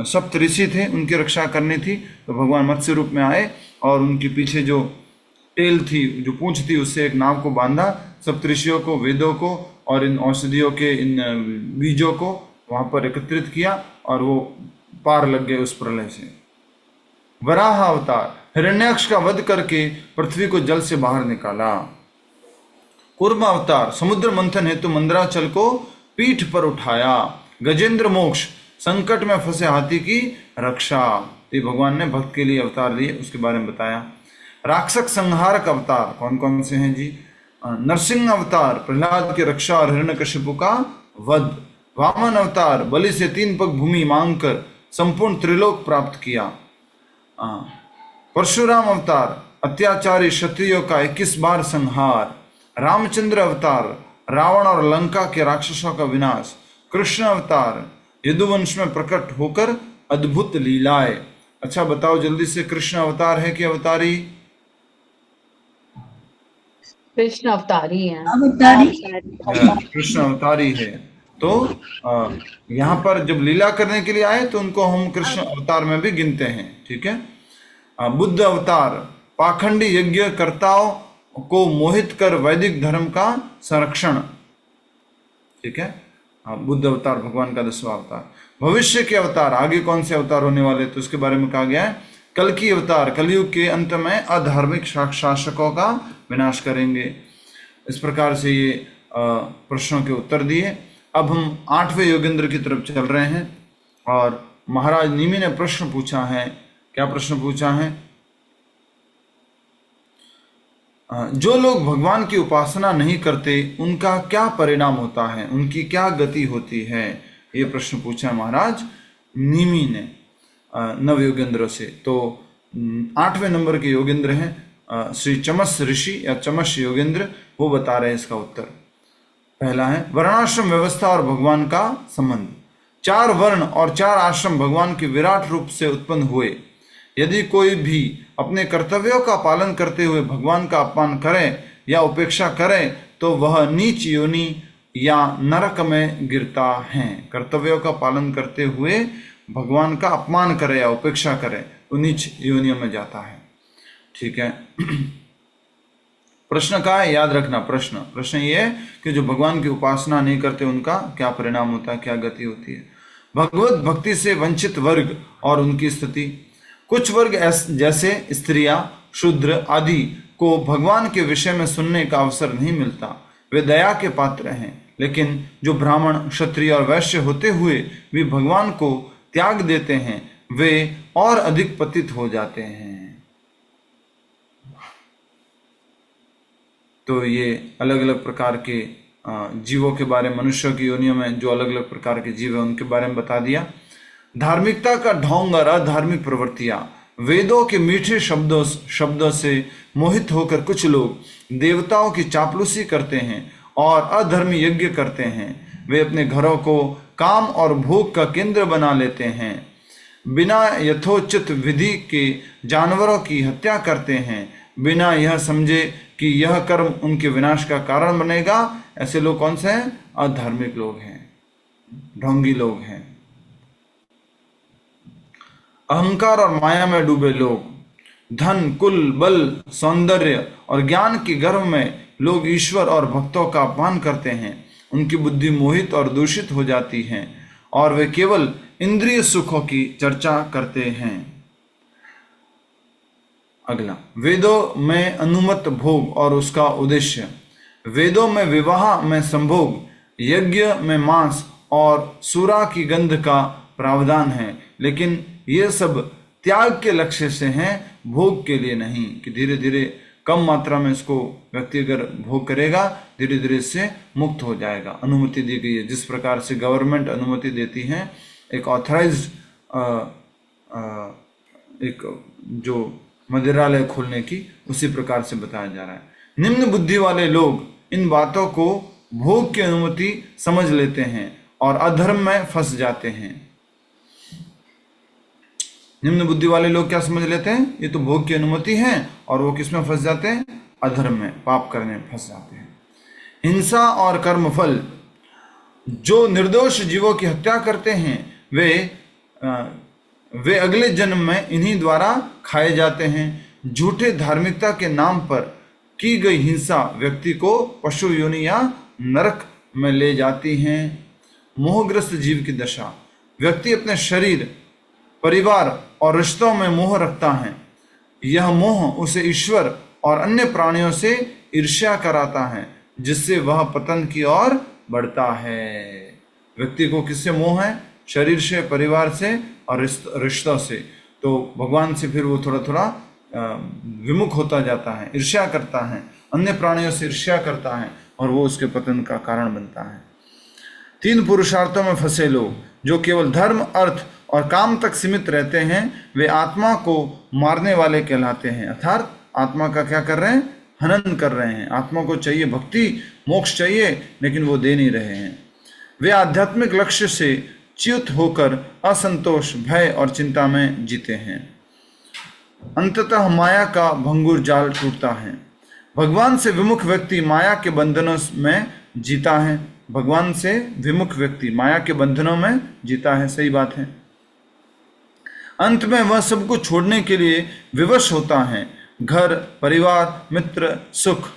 सप्त ऋषि थे उनकी रक्षा करनी थी। तो भगवान मत्स्य रूप में आए और उनके पीछे जो टेल थी, जो पूंछ थी, उससे एक नाव को बांधा, सप्त ऋषियों को, वेदों को और इन औषधियों के इन बीजों को वहां पर एकत्रित किया और वो पार लग गए उस प्रलय से। वराह अवतार हिरण्याक्ष का वध करके पृथ्वी को जल से बाहर निकाला। कूर्म अवतार समुद्र मंथन हेतु मंदराचल को पीठ पर उठाया। गजेंद्र मोक्ष संकट में फंसे हाथी की रक्षा। तो भगवान ने भक्त के लिए अवतार लिए, उसके बारे में बताया। राक्षस संहारक अवतार कौन कौन से हैं जी? नरसिंह अवतार प्रहलाद की रक्षा और हिरण्यकशिपु का वध। वामन अवतार बलि से 3 पग भूमि मांगकर संपूर्ण त्रिलोक प्राप्त किया। परशुराम अवतार अत्याचारी क्षत्रियों का 21 बार संहार। रामचंद्र अवतार रावण और लंका के राक्षसों का विनाश। कृष्ण अवतार यदुवंश में प्रकट होकर अद्भुत लीलाएं। अच्छा बताओ जल्दी से, कृष्ण अवतार है कि अवतारी? कृष्ण अवतारी हैं। कृष्ण अवतारी है। तो यहाँ पर जब लीला करने के लिए आए तो उनको हम कृष्ण अवतार में भी गिनते हैं। ठीक है। बुद्ध अवतार पाखंडी यज्ञ कर्ताओं को मोहित कर वैदिक धर्म का संरक्षण। ठीक है। बुद्ध अवतार भगवान का 10वां अवतार। भविष्य के अवतार आगे कौन से अवतार होने वाले तो उसके बारे में कहा गया है। कल्कि अवतार कलयुग के अंत में अधार्मिक शासकों का विनाश करेंगे। इस प्रकार से ये प्रश्नों के उत्तर दिए। अब हम 8वें योगेंद्र की तरफ चल रहे हैं और महाराज निमि ने प्रश्न पूछा है। क्या प्रश्न पूछा है? जो लोग भगवान की उपासना नहीं करते उनका क्या परिणाम होता है, उनकी क्या गति होती है? ये प्रश्न पूछा महाराज निमि ने नव योगेंद्र से। तो 8वें नंबर के योगेंद्र हैं श्री चमस ऋषि या चमस योगेंद्र, वो बता रहे हैं इसका उत्तर। पहला है वर्णाश्रम व्यवस्था और भगवान का संबंध। 4 वर्ण और 4 आश्रम भगवान के विराट रूप से उत्पन्न हुए। यदि कोई भी अपने कर्तव्यों का पालन करते हुए भगवान का अपमान करे या उपेक्षा करे तो वह नीच योनि या नरक में गिरता है। कर्तव्यों का पालन करते हुए भगवान का अपमान करे या उपेक्षा करे तो नीच योनियों में जाता है। ठीक है। प्रश्न का है, याद रखना प्रश्न ये है कि जो भगवान की उपासना नहीं करते उनका क्या परिणाम होता है, क्या गति होती है। भगवत भक्ति से वंचित वर्ग और उनकी स्थिति। कुछ वर्ग जैसे स्त्रियां, शूद्र आदि को भगवान के विषय में सुनने का अवसर नहीं मिलता। वे दया के पात्र हैं, लेकिन जो ब्राह्मण, क्षत्रिय और वैश्य होते हुए भी भगवान को त्याग देते हैं वे और अधिक पतित हो जाते हैं। तो ये अलग अलग प्रकार के जीवों के बारे में, मनुष्यों की योनियों में जो अलग अलग प्रकार के जीव हैं उनके बारे में बता दिया। धार्मिकता का ढोंग और अधार्मिक प्रवृत्तियां। वेदों के मीठे शब्दों से मोहित होकर कुछ लोग देवताओं की चापलूसी करते हैं और अधर्मी यज्ञ करते हैं। वे अपने घरों को काम और भोग का केंद्र बना लेते हैं। बिना यथोचित विधि के जानवरों की हत्या करते हैं, बिना यह समझे कि यह कर्म उनके विनाश का कारण बनेगा। ऐसे लोग कौन से हैं? अधार्मिक लोग हैं, ढोंगी लोग हैं। अहंकार और माया में डूबे लोग। धन, कुल, बल, सौंदर्य और ज्ञान के गर्व में लोग ईश्वर और भक्तों का अपमान करते हैं। उनकी बुद्धि मोहित और दूषित हो जाती है और वे केवल इंद्रिय सुखों की चर्चा करते हैं। अगला, वेदों में अनुमत भोग और उसका उद्देश्य। वेदों में विवाह में संभोग यज्ञ में मांस और सूरा की गंध का प्रावधान है, लेकिन ये सब त्याग के लक्ष्य से हैं, भोग के लिए नहीं। कि धीरे धीरे कम मात्रा में इसको व्यक्ति अगर भोग करेगा, धीरे धीरे इससे मुक्त हो जाएगा। अनुमति दी गई है, जिस प्रकार से गवर्नमेंट अनुमति देती है एक ऑथराइज्ड एक जो मदिरालय खोलने की, उसी प्रकार से बताया जा रहा है। निम्न बुद्धि वाले लोग इन बातों को भोग की अनुमति समझ लेते हैं और अधर्म में फंस जाते हैं। निम्न बुद्धि वाले लोग क्या समझ लेते हैं? ये तो भोग की अनुमति है, और वो किस में फंस जाते हैं? अधर्म में, पाप करने में फंस जाते हैं। हिंसा और कर्मफल, जो निर्दोष जीवों की हत्या करते हैं वे अगले जन्म में इन्हीं द्वारा खाए जाते हैं। झूठे धार्मिकता के नाम पर की गई हिंसा व्यक्ति को पशु योनि या नरक में ले जाती हैं। मोहग्रस्त जीव की दशा, व्यक्ति अपने शरीर, परिवार और रिश्तों में मोह रखता है। यह मोह उसे ईश्वर और अन्य प्राणियों से ईर्ष्या कराता है, जिससे वह पतन की ओर बढ़ता है। व्यक्ति को किससे मोह है? शरीर से, परिवार से और रिश्तों से। तो भगवान से फिर वो थोड़ा थोड़ा विमुख होता जाता है, ईर्ष्या करता है, अन्य प्राणियों से ईर्ष्या करता है, और वो उसके पतन का कारण बनता है। 3 पुरुषार्थों में फंसे लोग जो केवल धर्म, अर्थ और काम तक सीमित रहते हैं, वे आत्मा को मारने वाले कहलाते हैं। अर्थात आत्मा का क्या कर रहे हैं? हनन कर रहे हैं। आत्मा को चाहिए भक्ति, मोक्ष चाहिए, लेकिन वो दे नहीं रहे हैं। वे आध्यात्मिक लक्ष्य से च्युत होकर असंतोष, भय और चिंता में जीते हैं। अंततः माया का भंगुर जाल टूटता है। भगवान से विमुख व्यक्ति माया के बंधनों में जीता है। भगवान से विमुख व्यक्ति माया के बंधनों में जीता है, सही बात है। अंत में वह सबको छोड़ने के लिए विवश होता है, घर, परिवार, मित्र, सुख।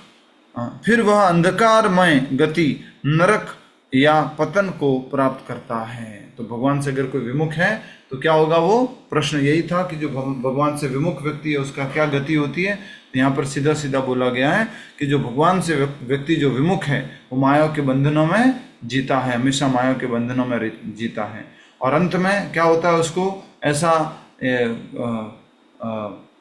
फिर वह अंधकारमय गति, नरक या पतन को प्राप्त करता है। तो भगवान से अगर कोई विमुख है तो क्या होगा? वो प्रश्न यही था कि जो भगवान से विमुख व्यक्ति है उसका क्या गति होती है। यहाँ पर सीधा सीधा बोला गया है कि जो भगवान से व्यक्ति जो विमुख है वो माया के बंधनों में जीता है, हमेशा माया के बंधनों में जीता है। और अंत में क्या होता है? उसको ऐसा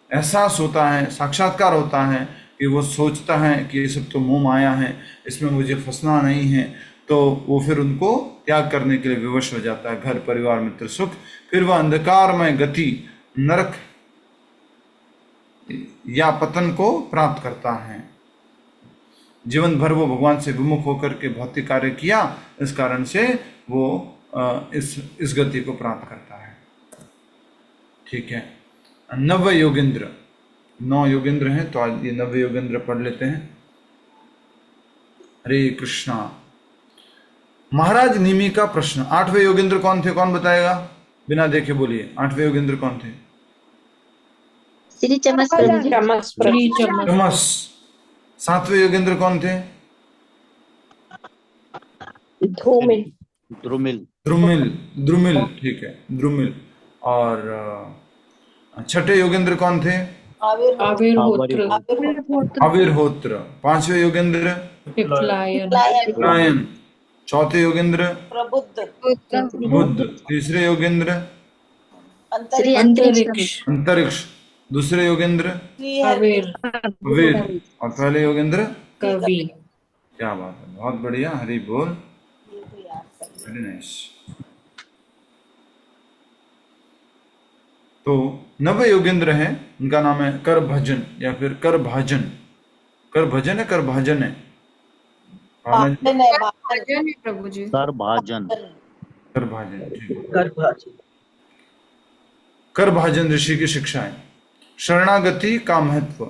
एहसास होता है, साक्षात्कार होता है कि वो सोचता है कि ये सब तो मोह माया है, इसमें मुझे फंसना नहीं है। तो वो फिर उनको त्याग करने के लिए विवश हो जाता है, घर, परिवार, मित्र, सुख। फिर वह अंधकारमय गति, नरक या पतन को प्राप्त करता है। जीवन भर वो भगवान से विमुख होकर के भौतिक कार्य किया, इस कारण से वो इस गति को प्राप्त करता है। ठीक है। 90 योगेंद्र, 9 योगेंद्र हैं, तो आज ये 90 योगेंद्र पढ़ लेते हैं। हरे कृष्णा। महाराज निमि का प्रश्न। 8वें योगेंद्र कौन थे? कौन बताएगा? बिना देखे बोलिए। 8वें योगेंद्र कौन थे? श्री चमस प्रभु जी। चमस। 7वें योगेंद्र कौन थे? धूमिल। द्रुमिल, ठीक है, द्रुमिल। और 6ठे योगेंद्र कौन थे? आविर्होत्र। 5वें योगेंद्र पिपलायन। 4थे योगेंद्र बुद्ध। 3रे योगेंद्र अंतरिक्ष। 2रे योगेंद्र वीर। और पहले योगेंद्र कवि। क्या बात है, बहुत बढ़िया, हरि बोल, वेरी नाइस। तो 90 योगेंद्र हैं, उनका नाम है कर भजन या फिर कर भाजन। कर भजन है, कर भाजन है? प्रभु जी। कर भाजन, कर भाजन ऋषि की शिक्षाएं। शरणागति का महत्व।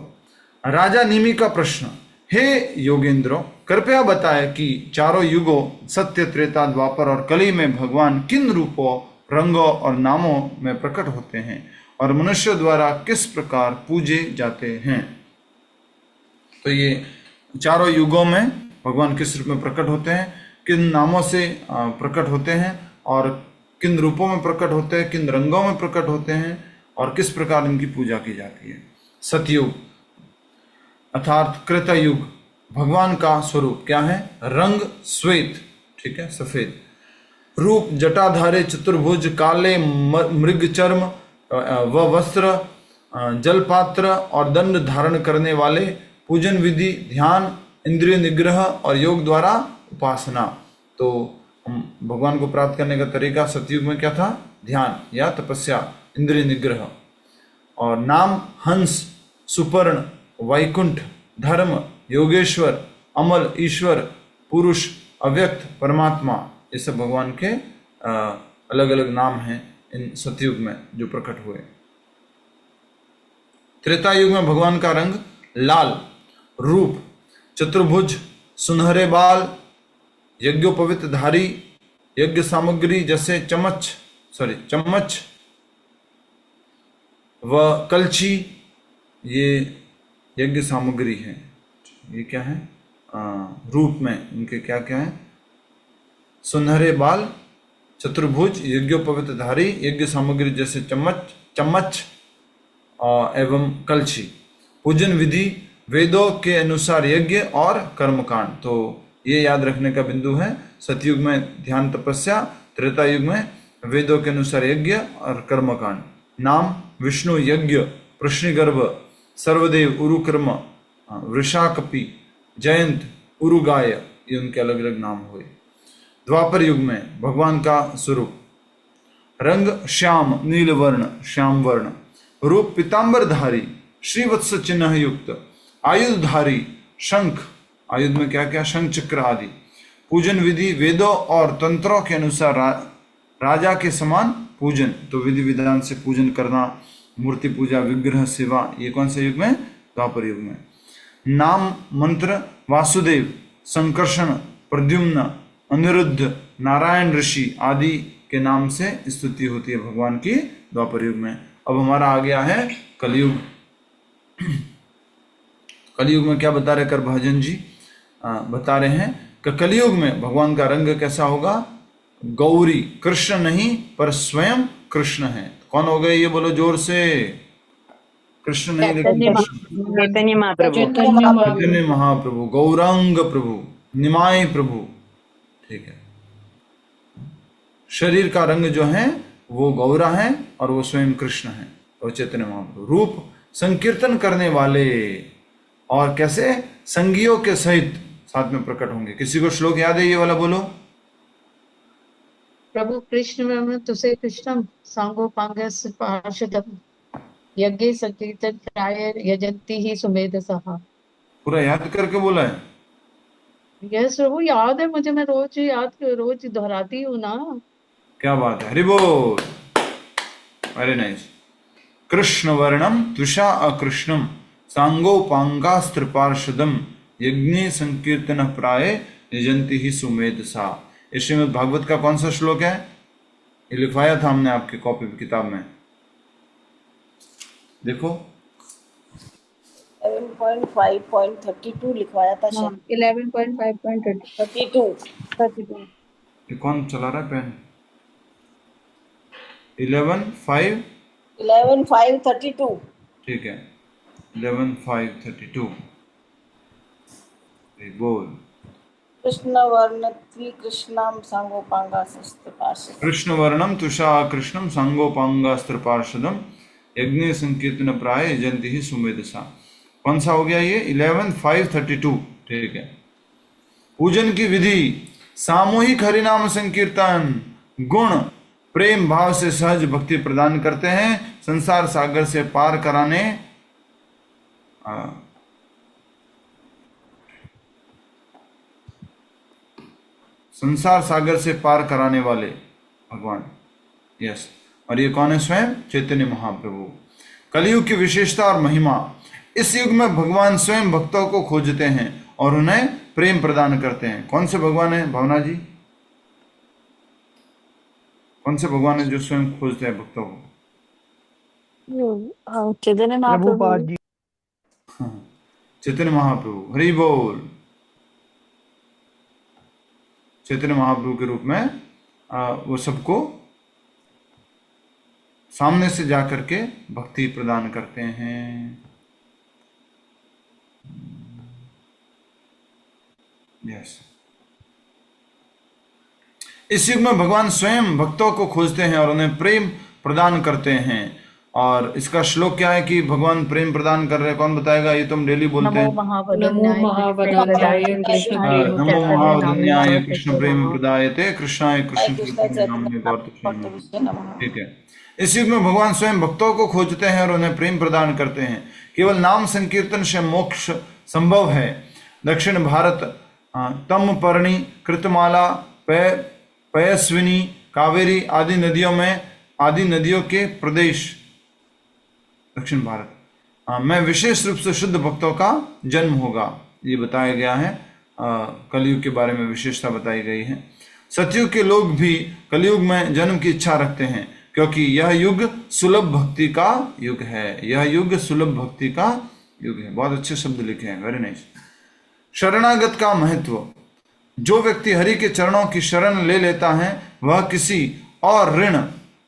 राजा निमि का प्रश्न। हे योगेंद्रो, कृपया बताएं कि चारों युगों सत्य, त्रेता, द्वापर और कली में भगवान किन रूपों, रंगों और नामों में प्रकट होते हैं और मनुष्य द्वारा किस प्रकार पूजे जाते हैं। तो ये चारों युगों में भगवान किस रूप में प्रकट होते हैं, किन नामों से प्रकट होते हैं और किन रूपों में प्रकट होते हैं, किन रंगों में प्रकट होते हैं और किस प्रकार इनकी पूजा की जाती है। सतयुग अर्थात कृतयुग, भगवान का स्वरूप क्या है? रंग श्वेत, ठीक है, सफेद। रूप जटाधारे चतुर्भुज काले मृग चर्म व वस्त्र जलपात्र और दंड धारण करने वाले, पूजन विधि ध्यान इंद्रिय निग्रह और योग द्वारा उपासना। तो हम भगवान को प्राप्त करने का तरीका सतयुग में क्या था? ध्यान या तपस्या, इंद्रिय निग्रह। और नाम हंस, सुपर्ण, वैकुंठ, धर्म, योगेश्वर, अमल, ईश्वर, पुरुष, अव्यक्त, परमात्मा, ये सब भगवान के अलग अलग नाम हैं इन सतयुग में जो प्रकट हुए। त्रेता युग में भगवान का रंग लाल, रूप चतुर्भुज, सुनहरे बाल, यज्ञोपवीत धारी, यज्ञ सामग्री जैसे चम्मच व कलछी, ये यज्ञ सामग्री है। ये क्या है? रूप में इनके क्या क्या है? सुनहरे बाल, चतुर्भुज, यज्ञोपवीत धारी, यज्ञ सामग्री जैसे चम्मच एवं कलछी। पूजन विधि वेदों के अनुसार यज्ञ और कर्मकांड। तो ये याद रखने का बिंदु है, सतयुग में ध्यान तपस्या, त्रेता युग में वेदों के अनुसार यज्ञ और कर्मकांड। नाम विष्णु यज्ञ, प्रश्निगर्भ, सर्वदेव, उरुक्रम, वृषाकपि, जयंत, उरुगाय, ये उनके अलग अलग नाम हुए। द्वापर युग में भगवान का स्वरूप रंग श्याम, नील वर्ण, श्याम वर्ण। रूप पीतांबरधारी, श्रीवत्स चिन्ह युक्त, आयुधधारी, शंख, आयुध में क्या क्या? शंख चक्र आदि। पूजन विधि वेदों और तंत्रों के अनुसार राजा के समान पूजन। तो विधि विधान से पूजन करना, मूर्ति पूजा, विग्रह सेवा, ये कौन से युग में? द्वापर युग में। नाम मंत्र वासुदेव, संकर्षण, प्रद्युम्न, अनिरुद्ध, नारायण ऋषि आदि के नाम से स्तुति होती है भगवान की द्वापर युग में। अब हमारा आ गया है कलयुग। कलयुग में क्या बता रहे कर भजन जी? बता रहे हैं कि कलयुग में भगवान का रंग कैसा होगा? गौरी, कृष्ण नहीं पर स्वयं कृष्ण है। कौन हो गए ये बोलो जोर से? कृष्ण नहीं लेकिन चैतन्य महाप्रभु। चैतन्य महाप्रभु, गौरांग प्रभु, निमाय प्रभु। ठीक है, शरीर का रंग जो है वो गौरा है और वो स्वयं कृष्ण है और चैतन्य महाप्रभु। रूप संकीर्तन करने वाले, और कैसे? संगियों के सहित साथ में प्रकट होंगे। किसी को श्लोक याद है ये वाला? बोलो। प्रभु कृष्ण में तुसे कृष्णम सांगोपांगस्य पार्षदम यज्ञ संकीर्तन प्राय यजंती ही सुमेधसः। पूरा याद करके बोला है? यस प्रभु, याद है मुझे, मैं रोज दोहराती हूँ ना। क्या बात है, हरि बोल, वेरी नाइस। कृष्ण वर्णम त्विषा अकृष्णम सांगोपांगास्त्र पार्षदम यज्ञ संकीर्तन प्राय यजंती ही सुमेधसा। ये श्रीमद् भागवत का कौन सा श्लोक है? ये लिखवाया था हमने आपकी कॉपी किताब में, देखो 11.5.32 लिखवाया था शायद। 11.5.32। ये कौन चला रहा है पेन? 11.5.32। ठीक है, 11.5.32। बोल। कृष्ण वर्ण कृष्णम सांगोपांगास्त्र पार्षदम। कृष्ण वर्णम तुषा कृष्णम सांगोपांगास्त्र पार्षदम यज्ञ संकीर्तन प्राय यजंती ही सुमेधसा। कौन सा हो गया ये? 11.5.32। ठीक है। पूजन की विधि सामूहिक हरिनाम संकीर्तन, गुण प्रेम भाव से सहज भक्ति प्रदान करते हैं, संसार सागर से पार कराने संसार सागर से पार कराने वाले भगवान। यस, और ये कौन है? स्वयं चैतन्य महाप्रभु। कलयुग की विशेषता और महिमा। इस युग में भगवान स्वयं भक्तों को खोजते हैं और उन्हें प्रेम प्रदान करते हैं। कौन से भगवान है भावना जी? कौन से भगवान है जो स्वयं खोजते हैं भक्तों को? चैतन्य महाप्रभु। चैतन्य महाप्रभु, हरि बोल। चैतन्य महाप्रभु के रूप में वो सबको सामने से जाकर के भक्ति प्रदान करते हैं। यस, इस युग में भगवान स्वयं भक्तों को खोजते हैं और उन्हें प्रेम प्रदान करते हैं। और इसका श्लोक क्या है कि भगवान प्रेम प्रदान कर रहे हैं, कौन बताएगा? ये तुम डेली बोलते नमो हैं। नमो महावदन्याय महावदन्याय कृष्ण प्रेम नमो चैतन्य महावदन्याय नामने कृष्ण प्रेम प्रदायते कृष्णाय कृष्ण कृष्ण चैतन्य नामने चैतन्य गौर तुष्य भक्त नमः। विषय नमः। ठीक है। इस युग में भगवान स्वयं भक्तों को खोजते हैं और उन्हें प्रेम प्रदान करते हैं। केवल नाम संकीर्तन से मोक्ष संभव है। दक्षिण भारत तमपर्णी, कृतमाला, पयस्विनी, कावेरी आदि नदियों के प्रदेश दक्षिण भारत में विशेष रूप से शुद्ध भक्तों का जन्म होगा, ये बताया गया है। कलयुग के बारे में विशेषता बताई गई है। सतयुग के लोग भी कलयुग में जन्म की इच्छा रखते हैं, क्योंकि यह युग सुलभ भक्ति का युग है। यह युग सुलभ भक्ति का युग है। बहुत अच्छे शब्द लिखे हैं, वेरी नाइस। शरणागत का महत्व। जो व्यक्ति हरि के चरणों की शरण ले लेता है वह किसी और ऋण,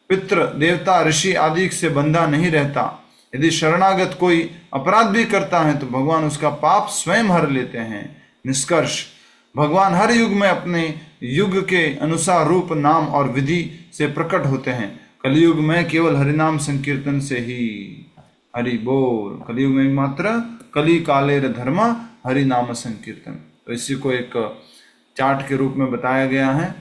पितृ, देवता, ऋषि आदि से बंधा नहीं रहता। यदि शरणागत कोई अपराध भी करता है तो भगवान उसका पाप स्वयं हर लेते हैं। निष्कर्ष, भगवान हर युग में अपने युग के अनुसार रूप, नाम और विधि से प्रकट होते हैं। कलयुग में केवल हरिनाम संकीर्तन से ही। हरि बोल। कलयुग में मात्र कली कालेर धर्म हरि नाम संकीर्तन। तो इसी को एक चार्ट के रूप में बताया गया है।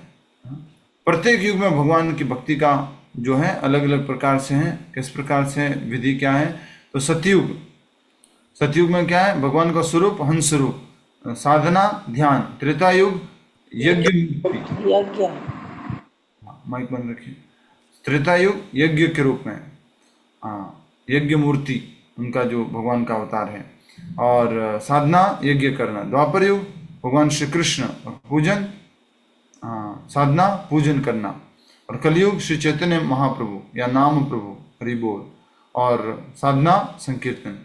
प्रत्येक युग में भगवान की भक्ति का जो है अलग अलग प्रकार से है। किस प्रकार से, विधि क्या है? तो सतयुग में क्या है? भगवान का स्वरूप हंस रूप, साधना ध्यान। त्रेता युग यज्ञ, माइक बंद रखिए। त्रेता युग यज्ञ के रूप में, यज्ञ मूर्ति उनका जो भगवान का अवतार है, और साधना यज्ञ करना। द्वापर युग भगवान श्री कृष्ण और पूजन, साधना पूजन करना। और कलयुग श्री चैतन्य महाप्रभु या नाम प्रभु हरि बोल, और साधना संकीर्तन।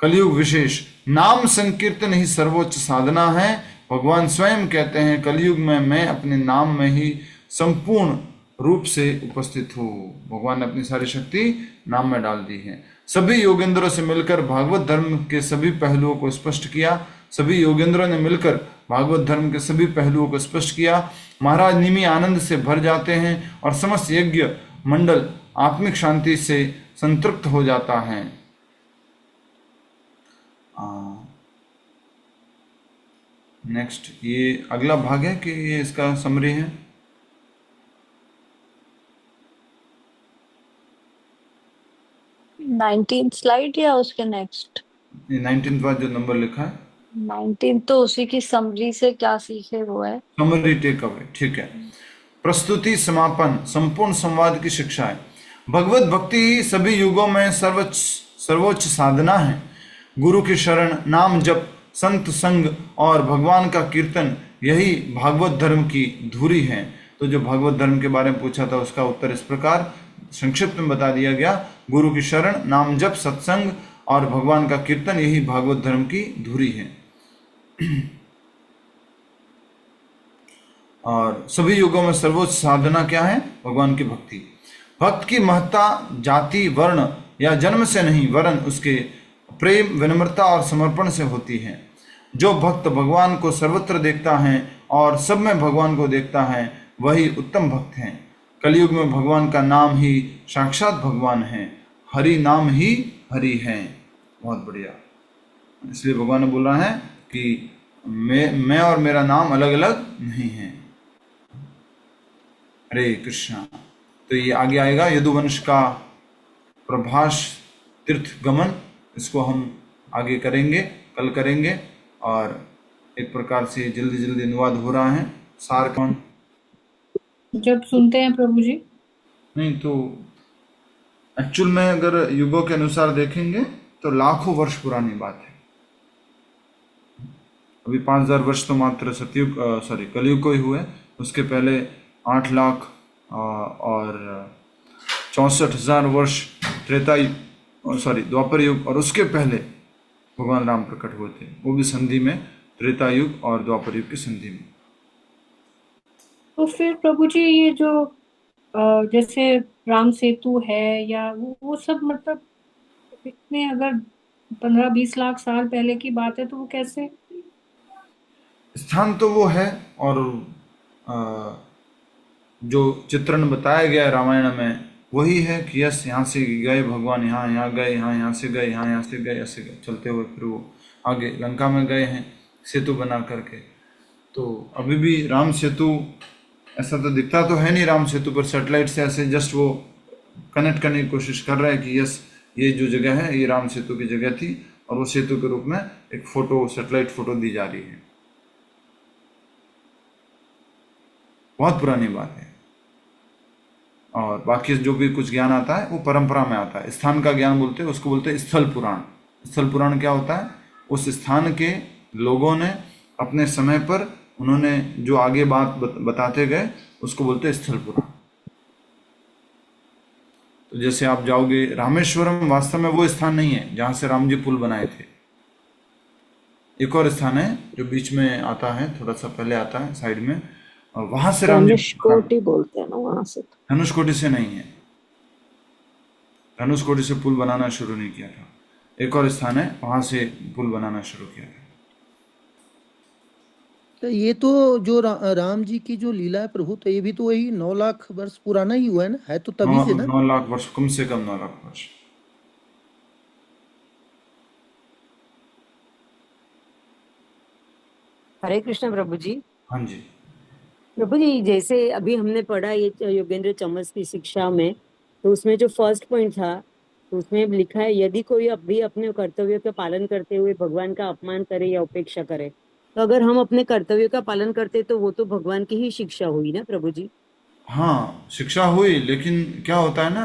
कलयुग विशेष नाम संकीर्तन ही सर्वोच्च साधना है। भगवान स्वयं कहते हैं, कलयुग में मैं अपने नाम में ही संपूर्ण रूप से उपस्थित हूँ। भगवान ने अपनी सारी शक्ति नाम में डाल दी है। सभी योगेंद्रों से मिलकर भागवत धर्म के सभी पहलुओं को स्पष्ट किया। सभी योगेंद्रों ने मिलकर भागवत धर्म के सभी पहलुओं को स्पष्ट किया। महाराज निमी आनंद से भर जाते हैं और समस्त यज्ञ मंडल आत्मिक शांति से संतृप्त हो जाता है। नेक्स्ट, ये अगला भाग है कि ये इसका समरी है? 19th स्लाइड या उसके नेक्स्ट? 19th वाला जो नंबर लिखा है 19 तो उसी की समरी से क्या सीखे वो है। समरी टेक अवे, ठीक है। प्रस्तुति, समापन, संपूर्ण संवाद की शिक्षा है। भगवत भक्ति ही सभी युगों में सर्वोच्च साधना है। गुरु की शरण, नाम जप, संत संग और भगवान का कीर्तन, यही भागवत धर्म की धुरी है। तो जो भागवत धर्म के बारे में पूछा था उसका उत्तर इस प्रकार संक्षिप्त में बता दिया गया। गुरु की शरण, नाम जप, सत्संग और भगवान का कीर्तन, यही भागवत धर्म की धुरी है। और सभी युगों में सर्वोच्च साधना क्या है? भगवान की भक्ति। भक्त की महत्ता जाति, वर्ण या जन्म से नहीं, वरन उसके प्रेम, विनम्रता और समर्पण से होती है। जो भक्त भगवान को सर्वत्र देखता है और सब में भगवान को देखता है, वही उत्तम भक्त हैं। कलयुग में भगवान का नाम ही साक्षात भगवान है। हरि नाम ही हरि है। बहुत बढ़िया। इसलिए भगवान ने बोला है कि मैं और मेरा नाम अलग अलग नहीं है। हरे कृष्णा। तो ये आगे आएगा यदुवंश का प्रभास तीर्थ गमन, इसको हम आगे करेंगे, कल करेंगे। और एक प्रकार से जल्दी जल्दी अनुवाद हो रहा है। सार कौन जब सुनते हैं प्रभु जी? नहीं तो एक्चुअल में अगर युगों के अनुसार देखेंगे तो लाखों वर्ष पुरानी बात है। अभी 5000 वर्ष तो मात्र सतयुग कलयुग को ही हुए। उसके पहले 8 लाख और 64,000 वर्ष द्वापर युग, और उसके पहले भगवान राम प्रकट हुए थे, वो भी संधि में, त्रेता युग और द्वापर युग की संधि में। तो फिर प्रभु जी ये जो जैसे राम सेतु है या वो सब, मतलब इतने अगर 15-20 लाख साल पहले की बात है तो वो कैसे? स्थान तो वो है, और जो चित्रण बताया गया है रामायण में वही है कि यस यहाँ से गए भगवान, यहाँ गए, यहाँ से गए, यहाँ से गए, ऐसे गए चलते हुए, फिर वो आगे लंका में गए हैं सेतु बना करके। तो अभी भी राम सेतु ऐसा तो दिखता तो है नहीं राम सेतु पर, सैटेलाइट से ऐसे जस्ट वो कनेक्ट करने की कोशिश कर रहा है कि यस ये जो जगह है ये राम सेतु की जगह थी, और वो सेतु के रूप में एक फोटो, सैटेलाइट फोटो दी जा रही है। बहुत पुरानी बात है। और बाकी जो भी कुछ ज्ञान आता है वो परंपरा में आता है। स्थान का ज्ञान बोलते हैं, उसको बोलते हैं स्थल पुराण। स्थल पुराण क्या होता है? उस स्थान के लोगों ने अपने समय पर उन्होंने जो आगे बात बताते गए उसको बोलते हैं स्थल पुराण। तो जैसे आप जाओगे रामेश्वरम, वास्तव में वो स्थान नहीं है जहां से राम जी पुल बनाए थे। एक और स्थान है जो बीच में आता है, थोड़ा सा पहले आता है साइड में, और वहां से राम जी धनुषकोटी बोलते हैं ना, वहां से। धनुषकोटी से नहीं है, धनुषकोटी से पुल बनाना शुरू नहीं किया था। एक और स्थान है वहां से पुल बनाना शुरू किया था। तो ये तो जो राम जी की जो लीला है प्रभु, तो ये भी तो वही 9 लाख वर्ष पुराना ही हुआ है ना, है तो तभी से ना। 9 लाख वर्ष, कम से कम 9 लाख वर्ष। हरे कृष्ण प्रभु जी। हाँ जी प्रभु जी, जैसे अभी हमने पढ़ा ये योगेंद्र चमस की शिक्षा में, तो उसमें जो फर्स्ट पॉइंट था तो उसमें लिखा है, यदि कोई अभी अपने कर्तव्यों का पालन करते हुए भगवान का अपमान करे या उपेक्षा करे, तो अगर हम अपने कर्तव्यों का पालन करते तो वो तो भगवान की ही शिक्षा हुई ना प्रभु जी। हाँ, शिक्षा हुई, लेकिन क्या होता है ना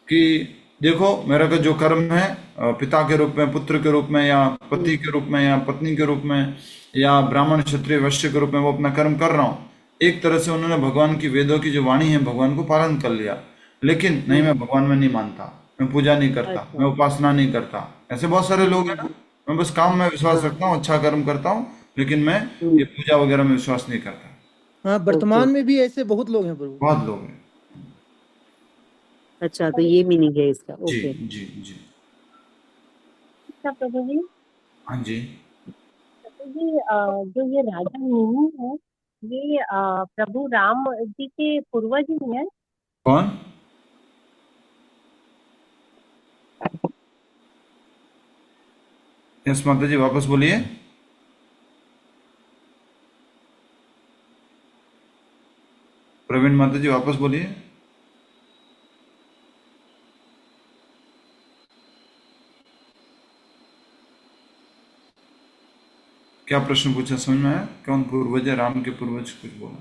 कि देखो मेरा का जो कर्म है पिता के रूप में, पुत्र के रूप में, या पति के रूप में, या पत्नी के रूप में, या ब्राह्मण क्षत्रिय वैश्य के रूप में वो अपना कर्म कर रहा हूँ। एक तरह से उन्होंने भगवान की, वेदों की जो वाणी है, भगवान को पालन कर लिया। लेकिन नहीं, मैं भगवान में नहीं मानता, मैं पूजा नहीं करता, मैं उपासना नहीं करता। ऐसे बहुत सारे लोग हैं। मैं बस काम में विश्वास रखता हूँ, अच्छा कर्म करता हूँ, लेकिन मैं ये पूजा वगैरह में विश्वास नहीं करता। हाँ, वर्तमान में भी ऐसे बहुत लोग हैं प्रभु, बहुत लोग हैं। अच्छा, तो ये मीनिंग है इसका। जी ओके जी जी। प्रभु जी, हाँ जी। प्रभु जी, जो ये राजा नीमी है, ये प्रभु राम जी के पूर्वज ही है। कौन? यस माता जी, वापस बोलिए। प्रवीण माता जी, वापस बोलिए। क्या प्रश्न पूछा, समझ में आया? कौन पूर्वज है? राम के पूर्वज कुछ बोला।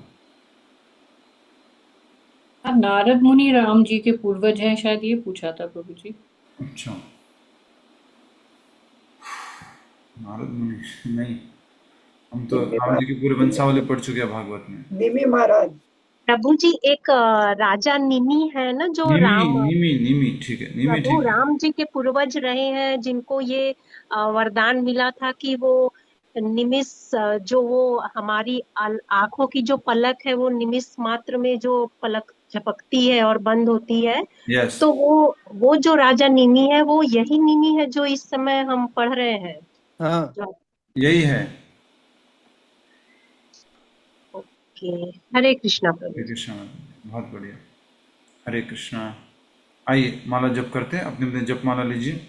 नारद मुनि राम जी के पूर्वज हैं, शायद ये पूछा था प्रभु जी। अच्छा, नारद मुनि नहीं, हम तो राम जी की पूरे वंशावली पढ़ चुके हैं भागवत में। निमि महाराज। प्रभु जी, एक राजा निमि है ना, जो निमि, ठीक है, निमि प्रभु ठीक है। राम जी के पूर्वज रहे हैं, जिनको ये वरदान मिला था कि वो निमिष, जो वो हमारी आंखों की जो पलक है, वो निमिष मात्र में जो पलक झपकती है और बंद होती है। यस, तो वो जो राजा निमि है, वो यही निमि है जो इस समय हम पढ़ रहे हैं। हाँ यही है। ओके, हरे कृष्णा प्रभु। हरे कृष्णा, बहुत बढ़िया। हरे कृष्णा। आइए माला जप करते हैं, अपने अपने जप माला लीजिए।